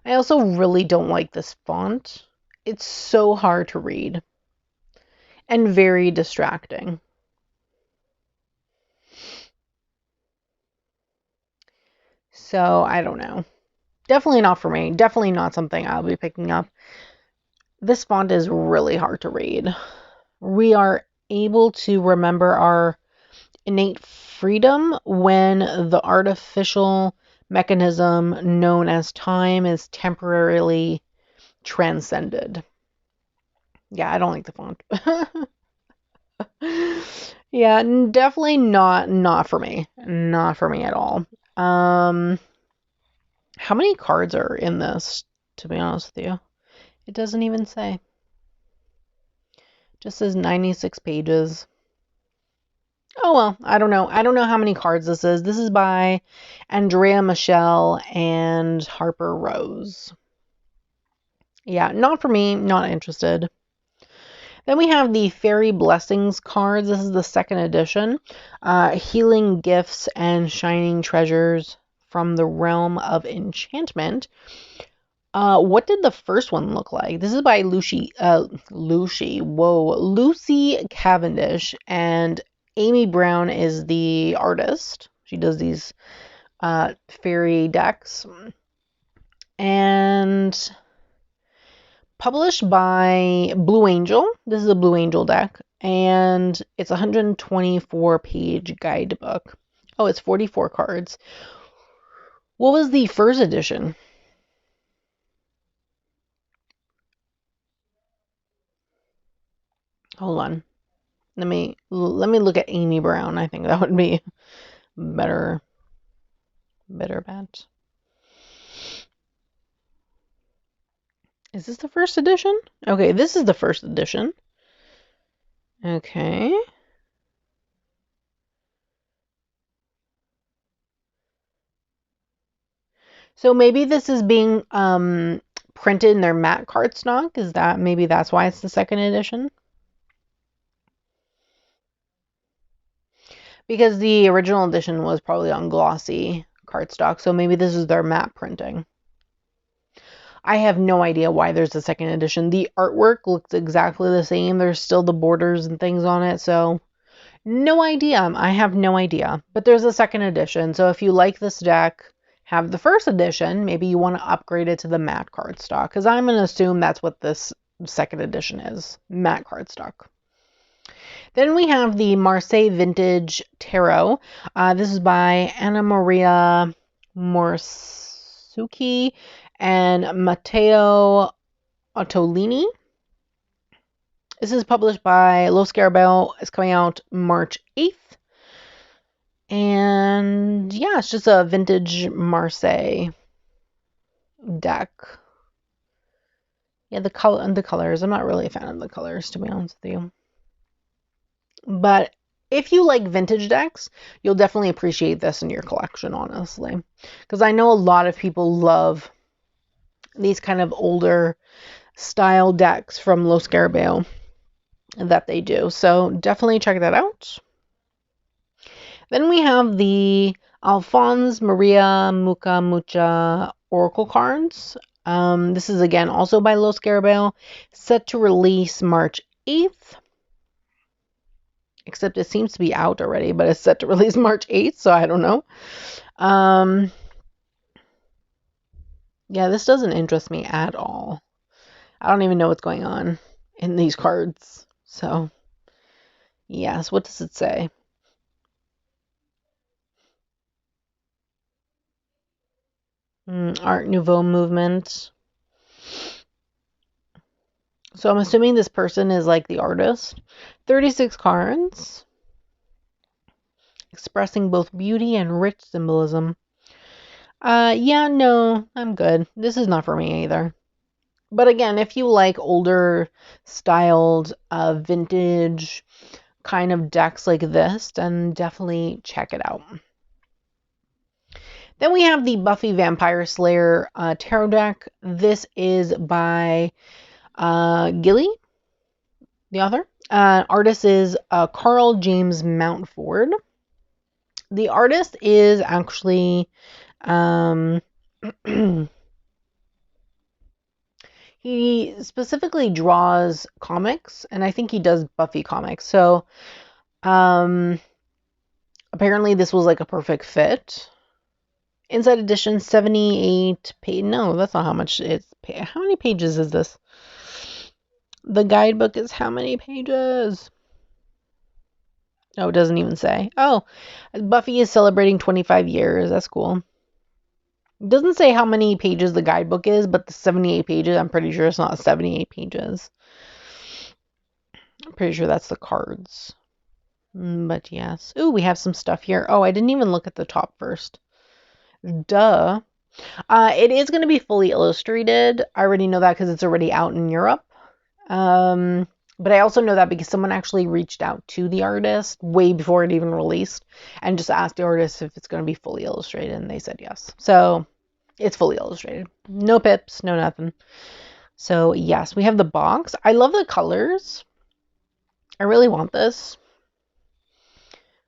I also really don't like this font. It's so hard to read and very distracting. So I don't know. Definitely not for me. Definitely not something I'll be picking up. This font is really hard to read. We are able to remember our innate freedom when the artificial mechanism known as time is temporarily transcended. Yeah, I don't like the font. Yeah, definitely not for me. Not for me at all. How many cards are in this, to be honest with you? It doesn't even say. Just says 96 pages. Oh well, I don't know. I don't know how many cards this is. This is by Andrea Michelle and Harper Rose. Yeah, not for me, not interested. Then we have the Fairy Blessings cards. This is the second edition. Healing Gifts and Shining Treasures from the Realm of Enchantment. What did the first one look like? This is by Lucy Cavendish, and Amy Brown is the artist. She does these fairy decks. And published by Blue Angel. This is a Blue Angel deck, and it's a 124-page guidebook. Oh, it's 44 cards. What was the first edition? Hold on. Let me look at Amy Brown. I think that would be better bet. Is this the first edition? Okay, this is the first edition. Okay. So maybe this is being printed in their matte cardstock. Is that maybe that's why it's the second edition? Because the original edition was probably on glossy cardstock, so maybe this is their matte printing. I have no idea why there's a second edition. The artwork looks exactly the same. There's still the borders and things on it, so no idea. I have no idea. But there's a second edition, so if you like this deck, have the first edition. Maybe you want to upgrade it to the matte cardstock, because I'm going to assume that's what this second edition is, matte cardstock. Then we have the Marseille Vintage Tarot. This is by Anna Maria Morsuki and Matteo Ottolini. This is published by Lo Scarabeo. It's coming out March 8th. And yeah, it's just a vintage Marseille deck. Yeah, the colors. I'm not really a fan of the colors, to be honest with you. But if you like vintage decks, you'll definitely appreciate this in your collection, honestly. Because I know a lot of people love these kind of older style decks from Lo Scarabeo that they do. So definitely check that out. Then we have the Alphonse Maria Mucha Mucha Oracle cards. This is again also by Lo Scarabeo, set to release March 8th. Except it seems to be out already, but it's set to release March 8th, so I don't know. Yeah, this doesn't interest me at all. I don't even know what's going on in these cards. So, yes, what does it say? Art Nouveau movement. So I'm assuming this person is like the artist. 36 cards. Expressing both beauty and rich symbolism. Yeah, no, I'm good. This is not for me either. But again, if you like older styled vintage kind of decks like this, then definitely check it out. Then we have the Buffy Vampire Slayer tarot deck. This is by Gilly, the author. Artist is Carl James Mountford. The artist is actually he specifically draws comics, and I think he does Buffy comics. So apparently this was like a perfect fit. Inside edition, 78 page. No, that's not how much it's. How many pages is this? The guidebook is how many pages? Oh, it doesn't even say. Oh, Buffy is celebrating 25 years. That's cool. It doesn't say how many pages the guidebook is, but the 78 pages, I'm pretty sure it's not 78 pages. I'm pretty sure that's the cards. But yes. Ooh, we have some stuff here. Oh, I didn't even look at the top first. Duh. It is going to be fully illustrated. I already know that because it's already out in Europe. But I also know that because someone actually reached out to the artist way before it even released and just asked the artist if it's going to be fully illustrated, and they said yes. So it's fully illustrated. No pips, no nothing. So yes, we have the box. I love the colors. I really want this.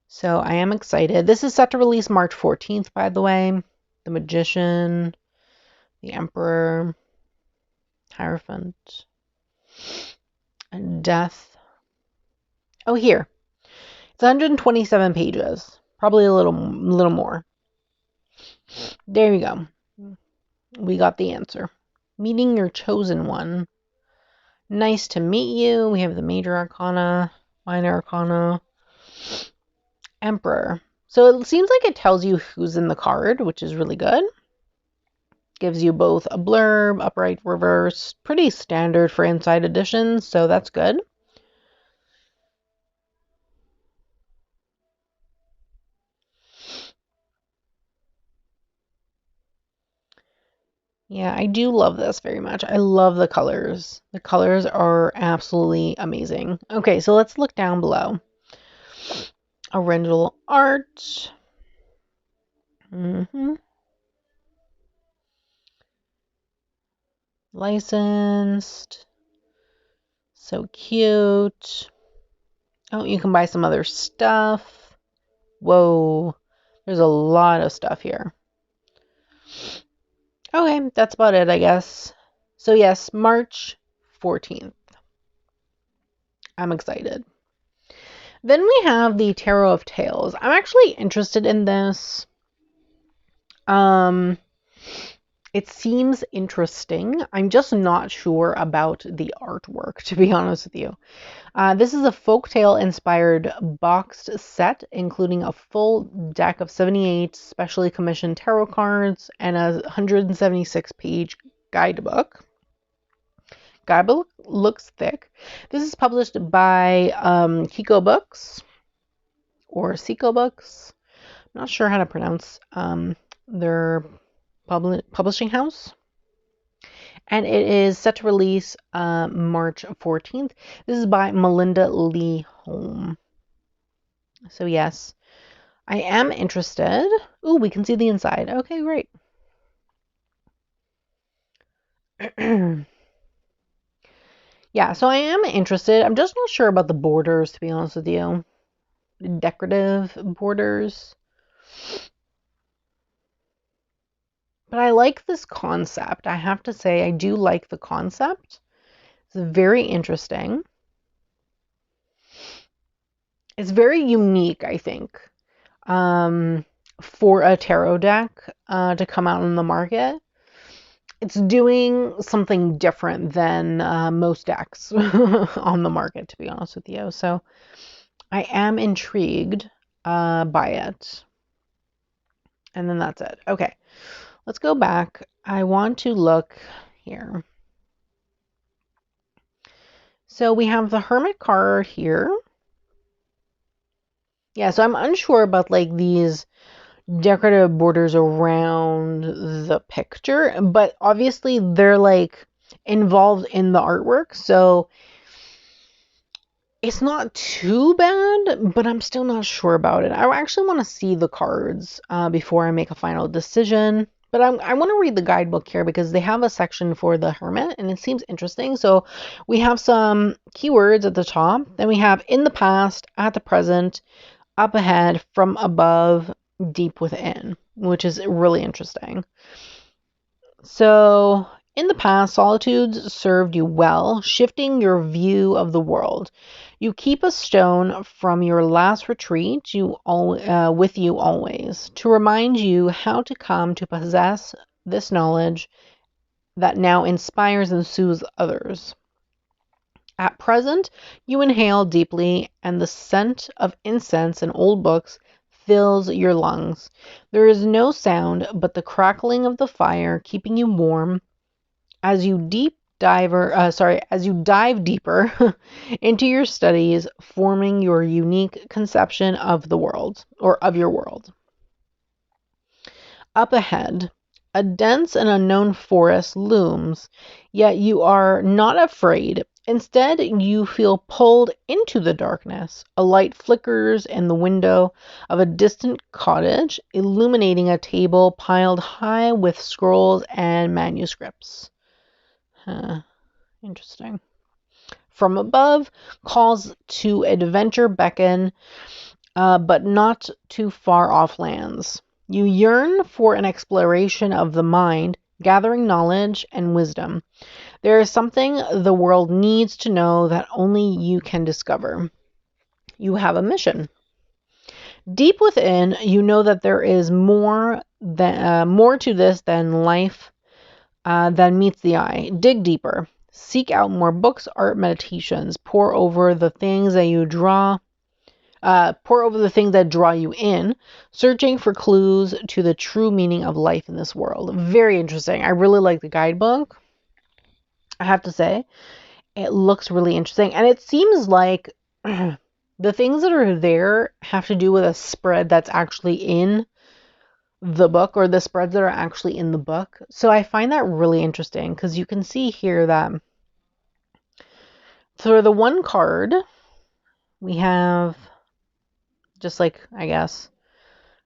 So I am excited. This is set to release March 14th, by the way. The Magician, the Emperor, Hierophant, and Death. Oh, here. It's 127 pages. Probably a little more. There you go. We got the answer. Meeting your chosen one. Nice to meet you. We have the Major Arcana, Minor Arcana, Emperor. So it seems like it tells you who's in the card, which is really good. Gives you both a blurb, upright, reverse. Pretty standard for inside editions, so that's good. Yeah, I do love this very much. I love the colors. The colors are absolutely amazing. Okay, so let's look down below. Original art. Licensed. So cute. Oh, you can buy some other stuff. Whoa. There's a lot of stuff here. Okay, that's about it, I guess. So yes, March 14th. I'm excited. Then we have the Tarot of Tales. I'm actually interested in this. It seems interesting. I'm just not sure about the artwork, to be honest with you. This is a folktale inspired boxed set, including a full deck of 78 specially commissioned tarot cards and a 176 page guidebook. Guidebook looks thick. This is published by Kiko Books or Seiko Books. I'm not sure how to pronounce their publishing house. And it is set to release March 14th. This is by Melinda Lee Holm. So yes, I am interested. Ooh, we can see the inside. Okay, great. Yeah, so I am interested. I'm just not sure about the borders, to be honest with you. Decorative borders. But I like this concept. I have to say, I do like the concept. It's very interesting. It's very unique, I think, for a tarot deck to come out on the market. It's doing something different than most decks on the market, to be honest with you. So I am intrigued by it. And then that's it. Okay, let's go back. I want to look here. So we have the Hermit card here. Yeah, so I'm unsure about like these decorative borders around the picture, but obviously they're like involved in the artwork, so it's not too bad, but I'm still not sure about it. I actually want to see the cards before I make a final decision. But I want to read the guidebook here because they have a section for the Hermit and it seems interesting. So we have some keywords at the top. Then we have in the past, at the present, up ahead, from above, deep within, which is really interesting. So in the past, solitudes served you well, shifting your view of the world. You keep a stone from your last retreat with you always, to remind you how to come to possess this knowledge that now inspires and soothes others. At present, you inhale deeply, and the scent of incense and old books fills your lungs. There is no sound but the crackling of the fire keeping you warm. As you deep dive deeper into your studies, forming your unique conception of the world or of your world. Up ahead, a dense and unknown forest looms, yet you are not afraid. Instead, you feel pulled into the darkness. A light flickers in the window of a distant cottage, illuminating a table piled high with scrolls and manuscripts. Interesting. From above, calls to adventure beckon, but not too far off lands. You yearn for an exploration of the mind, gathering knowledge and wisdom. There is something the world needs to know that only you can discover. You have a mission. Deep within, you know that there is more to this than life than meets the eye. Dig deeper. Seek out more books, art, meditations. Pour over the things that draw you in, searching for clues to the true meaning of life in this world. Very interesting. I really like the guidebook. I have to say, it looks really interesting. And it seems like the things that are there have to do with a spread that's actually in the book, or the spreads that are actually in the book. So I find that really interesting because you can see here that for the one card, we have just like, I guess,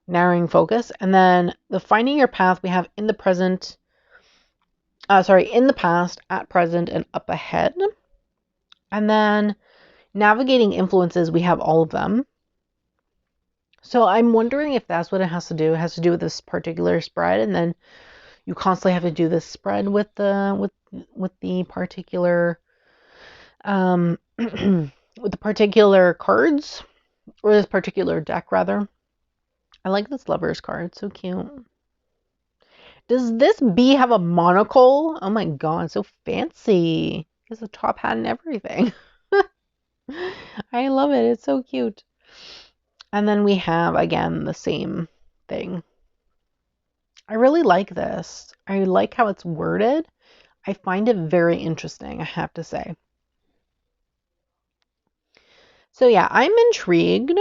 narrowing focus. And then the finding your path, we have in the past, at present, and up ahead. And then navigating influences, we have all of them. So I'm wondering if that's what it has to do. It has to do with this particular spread, and then you constantly have to do this spread with the particular with the particular cards, or this particular deck rather. I like this Lover's card, so cute. Does this bee have a monocle? Oh my god, so fancy. It has a top hat and everything. I love it. It's so cute. And then we have, again, the same thing. I really like this. I like how it's worded. I find it very interesting, I have to say. So yeah, I'm intrigued.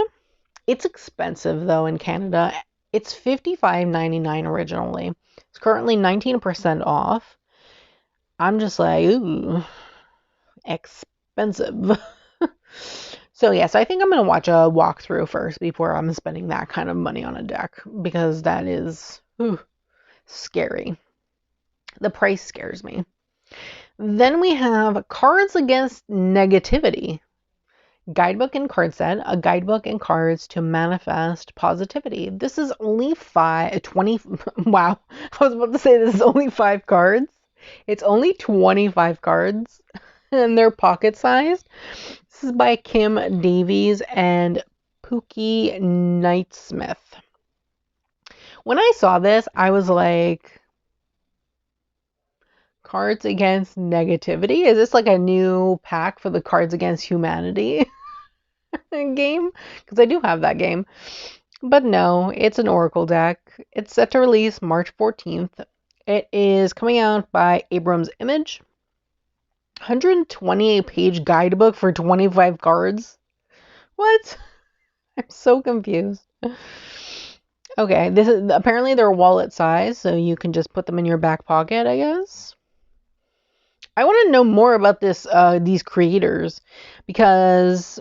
It's expensive, though, in Canada. It's $55.99 originally. It's currently 19% off. I'm just like, ooh, expensive. So yes, I think I'm going to watch a walkthrough first before I'm spending that kind of money on a deck, because that is scary. The price scares me. Then we have Cards Against Negativity. Guidebook and card set, a guidebook and cards to manifest positivity. This is only 20, wow, I was about to say this is only 5 cards. It's only 25 cards, and they're pocket-sized. This is by Kim Davies and Pookie Knightsmith. When I saw this, I was like, Cards Against Negativity? Is this like a new pack for the Cards Against Humanity game? Because I do have that game. But no, it's an Oracle deck. It's set to release March 14th. It is coming out by Abrams Image. 128-page guidebook for 25 cards. What? I'm so confused. Okay, this is apparently they're wallet size, so you can just put them in your back pocket, I guess. I want to know more about these creators, because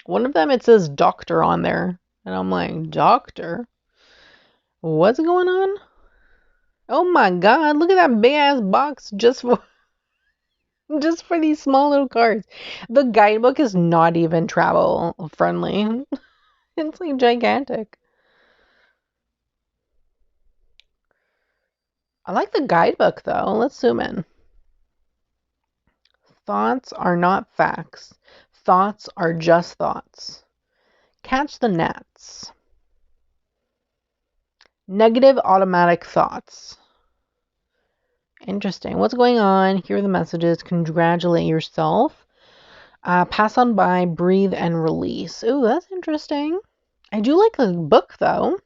one of them, it says doctor on there, and I'm like, doctor? What's going on? Oh my god, look at that big ass box just for these small little cards. The guidebook is not even travel friendly. It's like gigantic. I like the guidebook though. Let's zoom in. Thoughts are not facts. Thoughts are just thoughts. Catch the gnats. Negative automatic thoughts. Interesting. What's going on? Here are the messages. Congratulate yourself. Pass on by, breathe, and release. Ooh, that's interesting. I do like the book, though.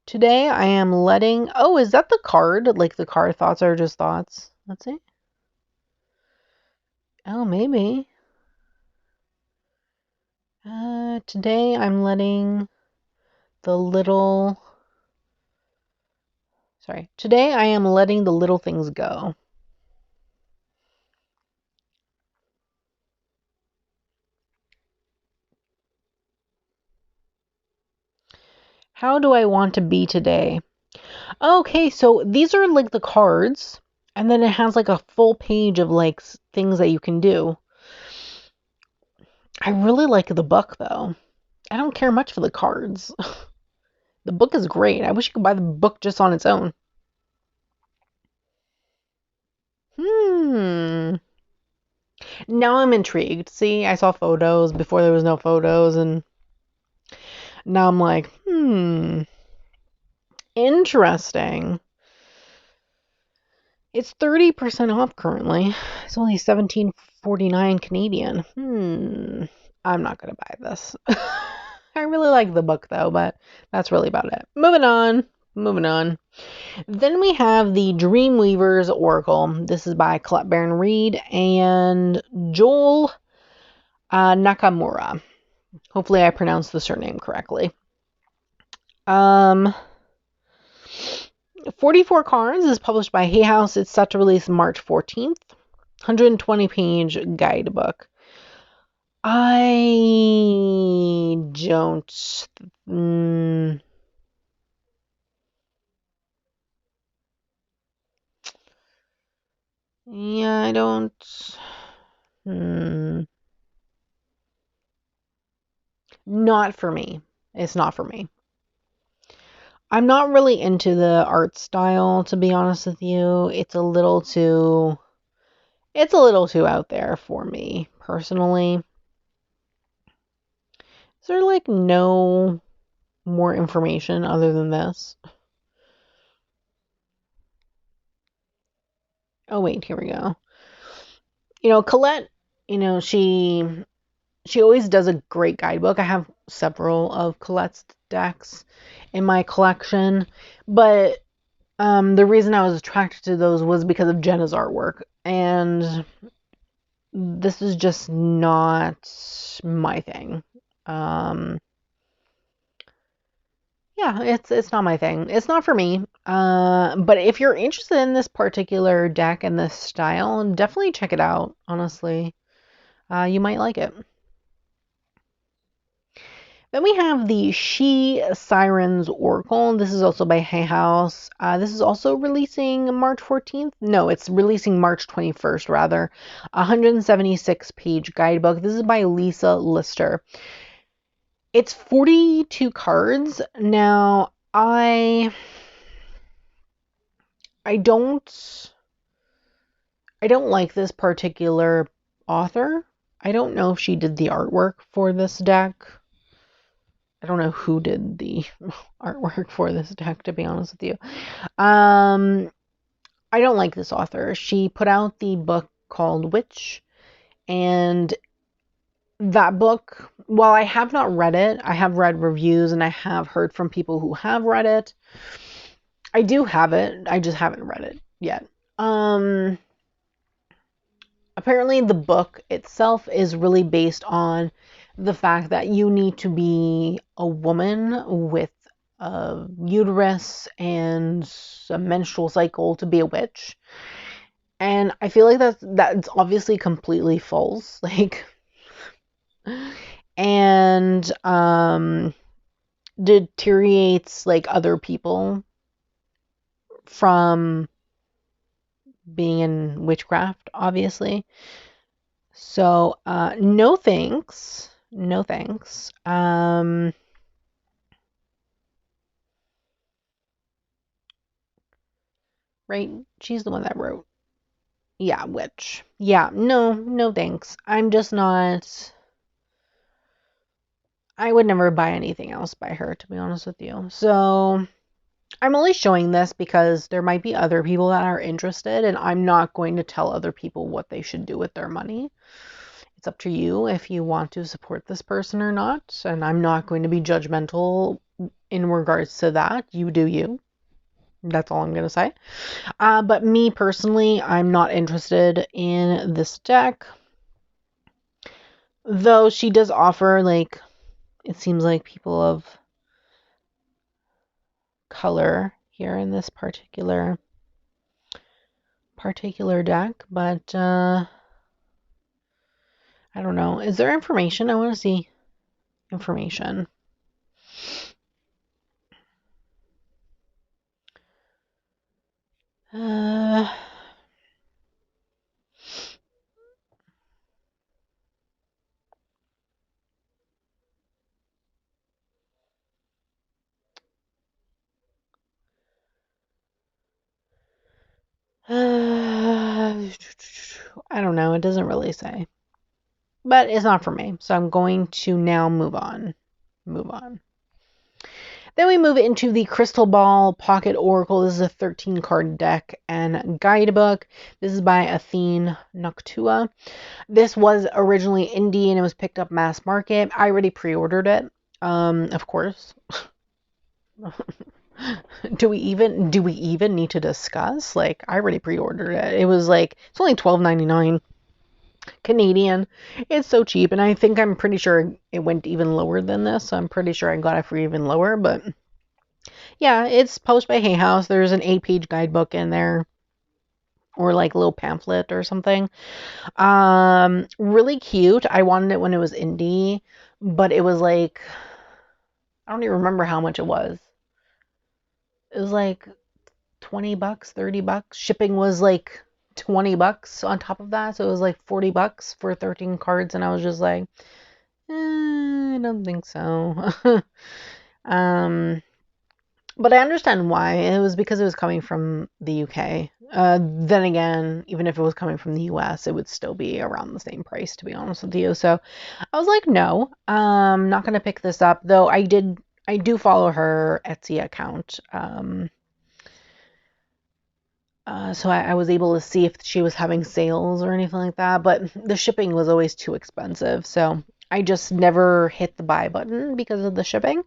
Today I am letting... Oh, is that the card? Like the card thoughts are just thoughts. Let's see. Oh, maybe. Today I'm letting the little... Sorry. Today I am letting the little things go. How do I want to be today? Okay, so these are like the cards, and then it has like a full page of like things that you can do. I really like the book though. I don't care much for the cards. The book is great. I wish you could buy the book just on its own. Now I'm intrigued. See, I saw photos before there was no photos, and now I'm like, interesting. It's 30% off currently. It's only $17.49 Canadian. I'm not gonna buy this. I really like the book though, but that's really about it. Moving on. Then we have the Dreamweaver's Oracle. This is by Colette Baron Reed and Joel Nakamura. Hopefully I pronounced the surname correctly. 44 cards, is published by Hay House. It's set to release March 14th. 120-page guidebook. I don't... Yeah, I don't... Not for me. It's not for me. I'm not really into the art style, to be honest with you. It's a little too out there for me, personally. Is there like no more information other than this? Oh wait, here we go. Colette, she always does a great guidebook. I have several of Colette's decks in my collection, but the reason I was attracted to those was because of Jenna's artwork, and this is just not my thing. Yeah, it's not my thing. It's not for me. But if you're interested in this particular deck and this style, definitely check it out, honestly. You might like it. Then we have the She Sirens Oracle. This is also by Hay House. This is also releasing March 14th. No, it's releasing March 21st, rather. 176-page guidebook. This is by Lisa Lister. It's 42 cards. Now, I don't like this particular author. I don't know if she did the artwork for this deck. I don't know who did the artwork for this deck, to be honest with you. I don't like this author. She put out the book called Witch, and that book, while I have not read it, I have read reviews and I have heard from people who have read it. I do have it. I just haven't read it yet. Apparently the book itself is really based on the fact that you need to be a woman with a uterus and a menstrual cycle to be a witch. And I feel like that's obviously completely false. Like, and deteriorates like other people from being in witchcraft, obviously. So no thanks. Right, she's the one that wrote, yeah, Witch. Yeah, no thanks. I'm just not... I would never buy anything else by her, to be honest with you. So I'm only showing this because there might be other people that are interested, and I'm not going to tell other people what they should do with their money. It's up to you if you want to support this person or not, and I'm not going to be judgmental in regards to that. You do you. That's all I'm going to say. But me personally, I'm not interested in this deck. Though she does offer, like, it seems like people of color here in this particular deck. But, I don't know. Is there information? I want to see information. I don't know. It doesn't really say. But it's not for me. So I'm going to now move on. Then we move into the Crystal Ball Pocket Oracle. This is a 13 card deck and guidebook. This is by Athene Noctua. This was originally indie and it was picked up mass market. I already pre-ordered it. Of course. Do we even need to discuss? Like, I already pre-ordered it. It was like, it's only $12.99 Canadian. It's so cheap, and I'm pretty sure it went even lower than this. So I'm pretty sure I got it for even lower, but yeah, it's published by Hay House. There's an 8-page guidebook in there, or like a little pamphlet or something. Really cute. I wanted it when it was indie, but it was like, I don't even remember how much it was. It was like $20, $30. Shipping was like $20 on top of that, so it was like $40 for 13 cards, and I was just like, I don't think so. But I understand why. It was because it was coming from the UK. Then again, even if it was coming from the US, it would still be around the same price, to be honest with you. So I was like, no, I'm not gonna pick this up. Though I do follow her Etsy account. So I was able to see if she was having sales or anything like that, but the shipping was always too expensive. So I just never hit the buy button because of the shipping.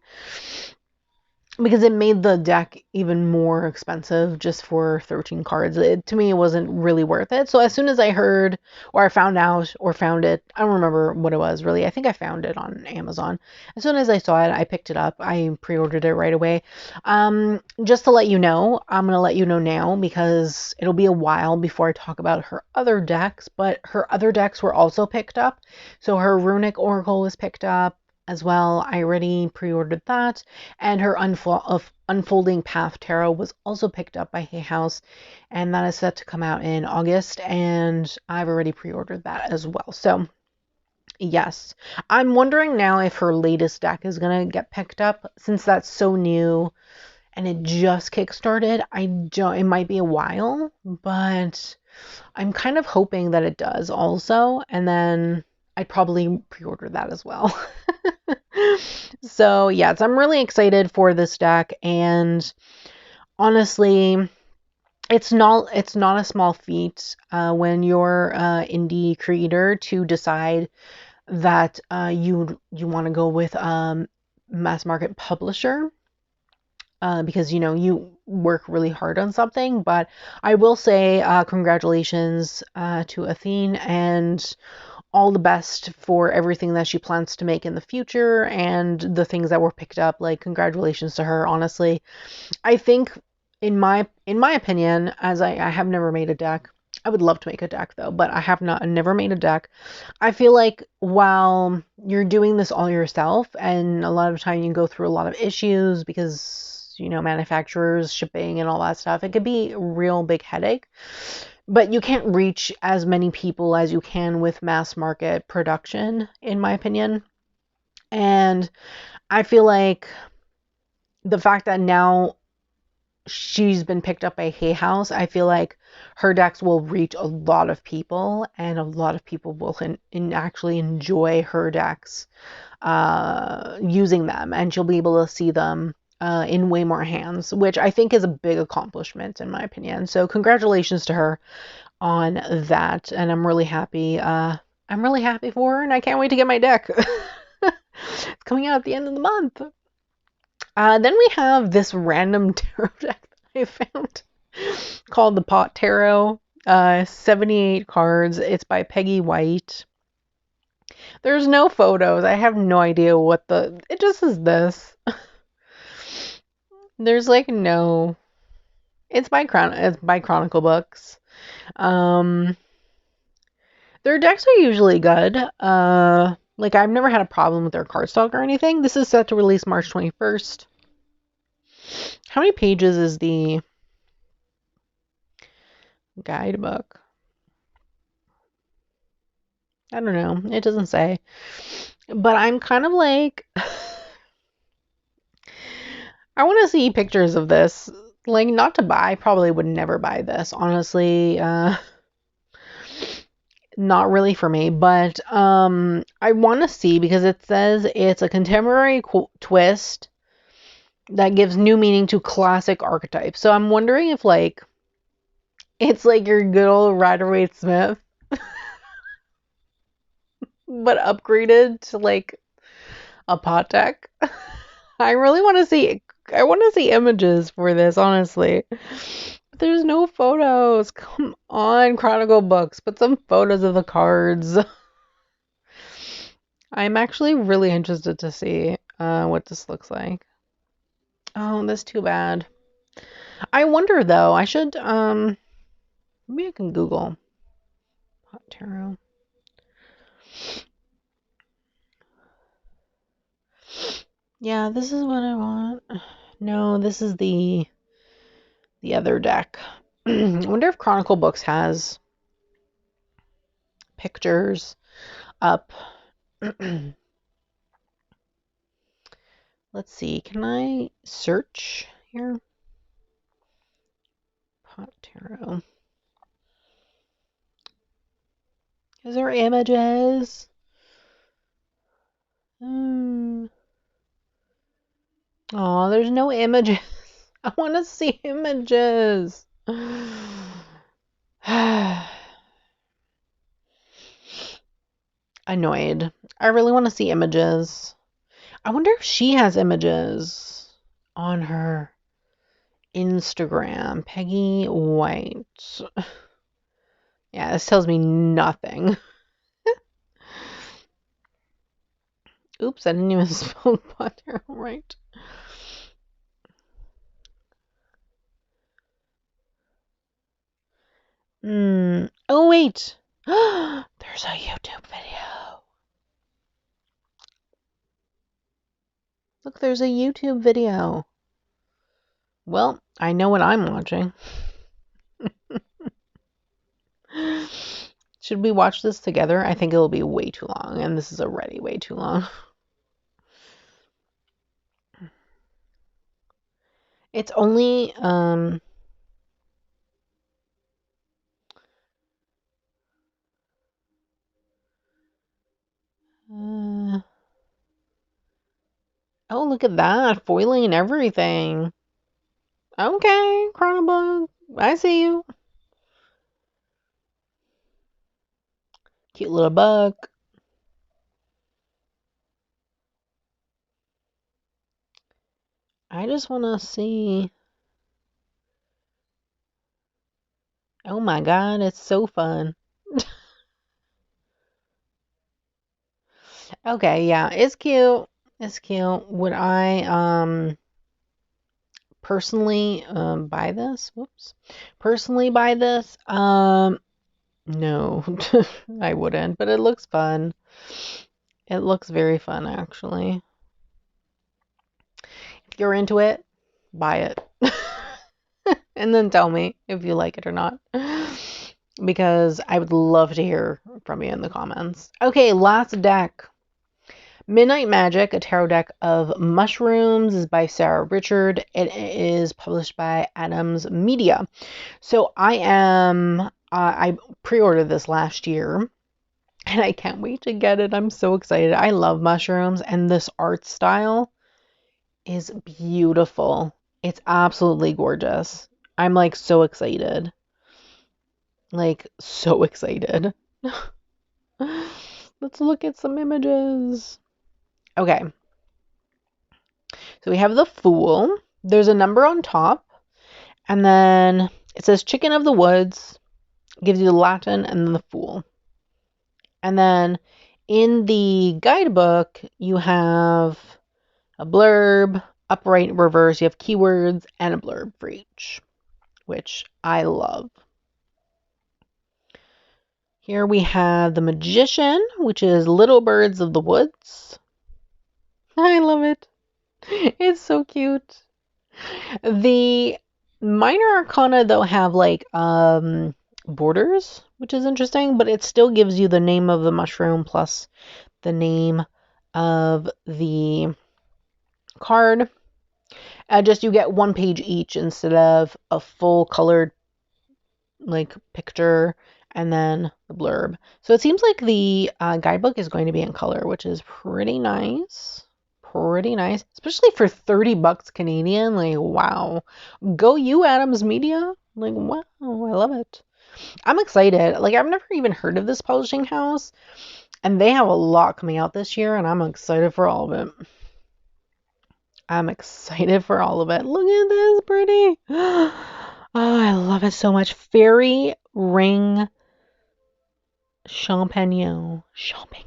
Because it made the deck even more expensive just for 13 cards. To me, it wasn't really worth it. So as soon as I heard, or I found out, or found it, I don't remember what it was really. I think I found it on Amazon. As soon as I saw it, I picked it up. I pre-ordered it right away. Just to let you know, I'm going to let you know now because it'll be a while before I talk about her other decks. But her other decks were also picked up. So her Runic Oracle was picked up as well. I already pre-ordered that, and her Unfolding Path Tarot was also picked up by Hay House, and that is set to come out in August, and I've already pre-ordered that as well. So yes, I'm wondering now if her latest deck is gonna get picked up since that's so new and it just kickstarted. It might be a while, but I'm kind of hoping that it does also, and then I'd probably pre-order that as well. So yes, I'm really excited for this deck, and honestly, it's not a small feat when you're an indie creator to decide that you want to go with mass market publisher. Because you work really hard on something. But I will say congratulations to Athene, and all the best for everything that she plans to make in the future and the things that were picked up. Like, congratulations to her, honestly. I think in my opinion, as I have never made a deck. I would love to make a deck though, but I have never made a deck. I feel like while you're doing this all yourself, and a lot of time you go through a lot of issues because manufacturers, shipping, and all that stuff, it could be a real big headache. But you can't reach as many people as you can with mass market production, in my opinion. And I feel like the fact that now she's been picked up by Hay House, I feel like her decks will reach a lot of people, and a lot of people will actually enjoy her decks using them, and she'll be able to see them in way more hands, which I think is a big accomplishment in my opinion. So congratulations to her on that, and I'm really happy. I'm really happy for her, and I can't wait to get my deck. It's coming out at the end of the month. Then we have this random tarot deck that I found called the Pot Tarot. 78 cards. It's by Peggy White. There's no photos. I have no idea what it just is this. There's like no. It's by Chronicle Books. Their decks are usually good. Like I've never had a problem with their cardstock or anything. This is set to release March 21st. How many pages is the guidebook? I don't know. It doesn't say. But I'm kind of like I want to see pictures of this. Like not to buy. I probably would never buy this, honestly. Not really for me, but I want to see because it says it's a contemporary twist that gives new meaning to classic archetypes. So I'm wondering if like it's like your good old Rider-Waite-Smith but upgraded to like a pot deck. I really want to see images for this, honestly. But there's no photos. Come on, Chronicle Books. Put some photos of the cards. I'm actually really interested to see what this looks like. Oh, that's too bad. I wonder though, I should maybe I can Google Pot Tarot. Yeah, this is what I want. No, this is the other deck. I wonder if Chronicle Books has pictures up. Let's see. Can I search here? Pot Tarot. Is there images? Oh, there's no images. I want to see images. Annoyed. I really want to see images. I wonder if she has images on her Instagram. Peggy White. Yeah, this tells me nothing. Oops, I didn't even spell Pot Tarot right. Oh, wait. There's a YouTube video. Look, there's a YouTube video. Well, I know what I'm watching. Should we watch this together? I think it'll be way too long, and this is already way too long. It's only, oh, look at that. Foiling and everything. Okay, Chronobug. I see you. Cute little bug. I just want to see. Oh my god, it's so fun. Okay, yeah, it's cute. It's cute. Would I personally buy this? Whoops. Personally buy this? No. I wouldn't, but it looks fun. It looks very fun actually. If you're into it, buy it. And then tell me if you like it or not. Because I would love to hear from you in the comments. Okay, last deck. Midnight Magic, a tarot deck of mushrooms, is by Sarah Richard. It is published by Adams Media. So I pre-ordered this last year and I can't wait to get it. I'm so excited. I love mushrooms and this art style is beautiful. It's absolutely gorgeous. I'm like so excited. Like so excited. Let's look at some images. Okay. So we have the Fool. There's a number on top, and then it says Chicken of the Woods, gives you the Latin, and then the Fool. And then in the guidebook, you have a blurb, upright, reverse. You have keywords and a blurb for each, which I love. Here we have the Magician, which is Little Birds of the Woods. I love it. It's so cute. The minor arcana, though, have like borders, which is interesting, but it still gives you the name of the mushroom plus the name of the card. Just you get one page each instead of a full colored like picture and then the blurb. So it seems like the guidebook is going to be in color, which is pretty nice. Pretty nice, especially for 30 bucks Canadian. Like, wow. Go you, Adams Media. Like, wow, I love it. I'm excited. Like, I've never even heard of this publishing house, and they have a lot coming out this year, and I'm excited for all of it. I'm excited for all of it. Look at this, pretty. Oh, I love it so much. Fairy Ring Champagnon. Champagnon.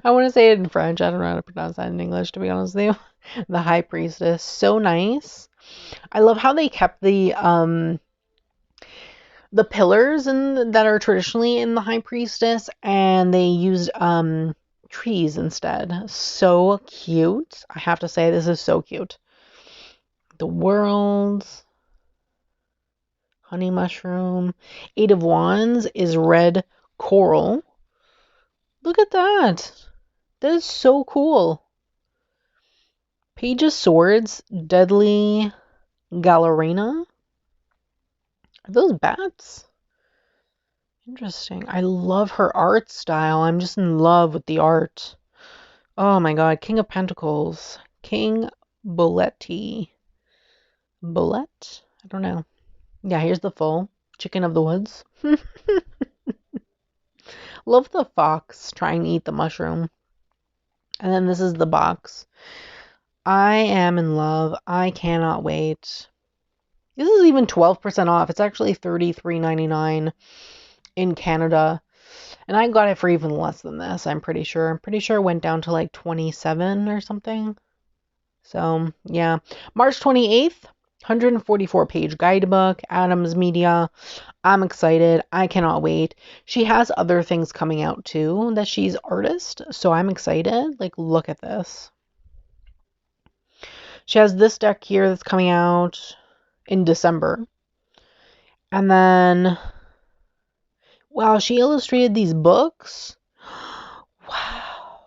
I want to say it in French. I don't know how to pronounce that in English, to be honest with you. The High Priestess. So nice. I love how they kept the pillars that are traditionally in the High Priestess, and they used trees instead. So cute. I have to say, this is so cute. The Worlds. Honey Mushroom. Eight of Wands is red coral. Look at that. That is so cool. Page of Swords. Deadly Gallerina. Are those bats? Interesting. I love her art style. I'm just in love with the art. Oh my god. King of Pentacles. King Boletti. Bolette? I don't know. Yeah, here's the full. Chicken of the Woods. Love the fox trying to eat the mushroom. And then this is the box. I am in love. I cannot wait. This is even 12% off. It's actually $33.99 in Canada. And I got it for even less than this, I'm pretty sure. I'm pretty sure it went down to like 27 or something. So, yeah. March 28th, 144-page guidebook, Adams Media. I'm excited. I cannot wait. She has other things coming out too that she's artist, so I'm excited. Like, look at this. She has this deck here that's coming out in December. And then, wow, she illustrated these books. Wow.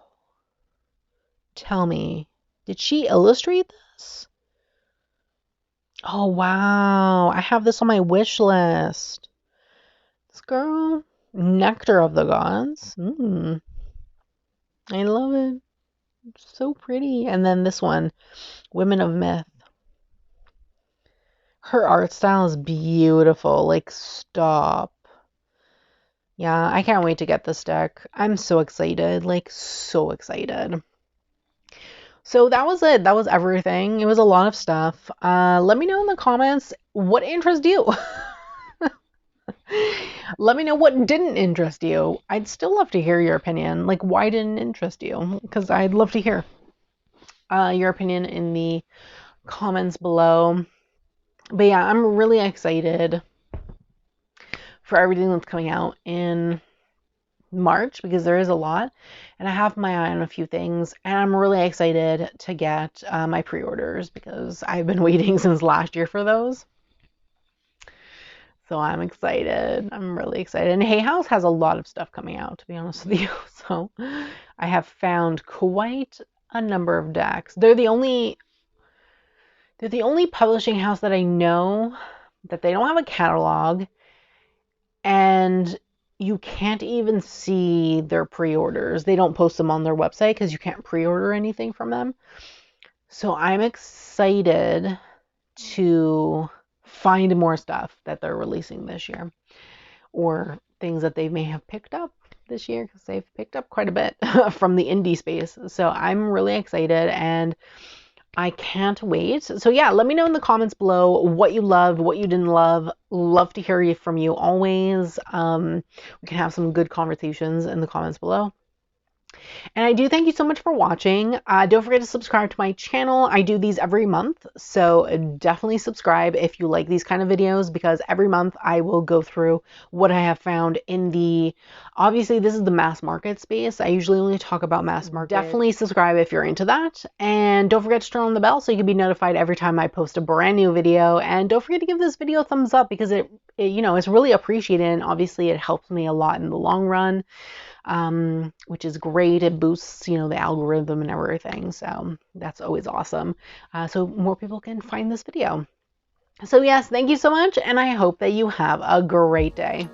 Tell me, did she illustrate this? Oh, wow. I have this on my wish list. This girl, Nectar of the Gods. I love it. It's so pretty. And then this one, Women of Myth. Her art style is beautiful. Like, stop. Yeah, I can't wait to get this deck. I'm so excited. Like, so excited. So that was it. That was everything. It was a lot of stuff. Let me know in the comments what interests you. Let me know what didn't interest you. I'd still love to hear your opinion. Like, why didn't it interest you? Because I'd love to hear your opinion in the comments below. But yeah, I'm really excited for everything that's coming out in March because there is a lot. And I have my eye on a few things. And I'm really excited to get my pre-orders because I've been waiting since last year for those. So I'm excited. I'm really excited. And Hay House has a lot of stuff coming out, to be honest with you. So I have found quite a number of decks. They're the only publishing house that I know that they don't have a catalog, and you can't even see their pre-orders. They don't post them on their website because you can't pre-order anything from them. So I'm excited to find more stuff that they're releasing this year or things that they may have picked up this year because they've picked up quite a bit from the indie space. So I'm really excited and I can't wait. So yeah, let me know in the comments below what you loved, what you didn't love. Love to hear from you always. We can have some good conversations in the comments below. And I do thank you so much for watching. Don't forget to subscribe to my channel. I do these every month, so definitely subscribe if you like these kind of videos, because every month I will go through what I have found in the, obviously this is the mass market space. I usually only talk about mass market. Definitely subscribe if you're into that. And don't forget to turn on the bell so you can be notified every time I post a brand new video. And don't forget to give this video a thumbs up because it you know, it's really appreciated, and obviously it helps me a lot in the long run. Which is great. It boosts, you know, the algorithm and everything. So that's always awesome. So more people can find this video. So yes, thank you so much. And I hope that you have a great day.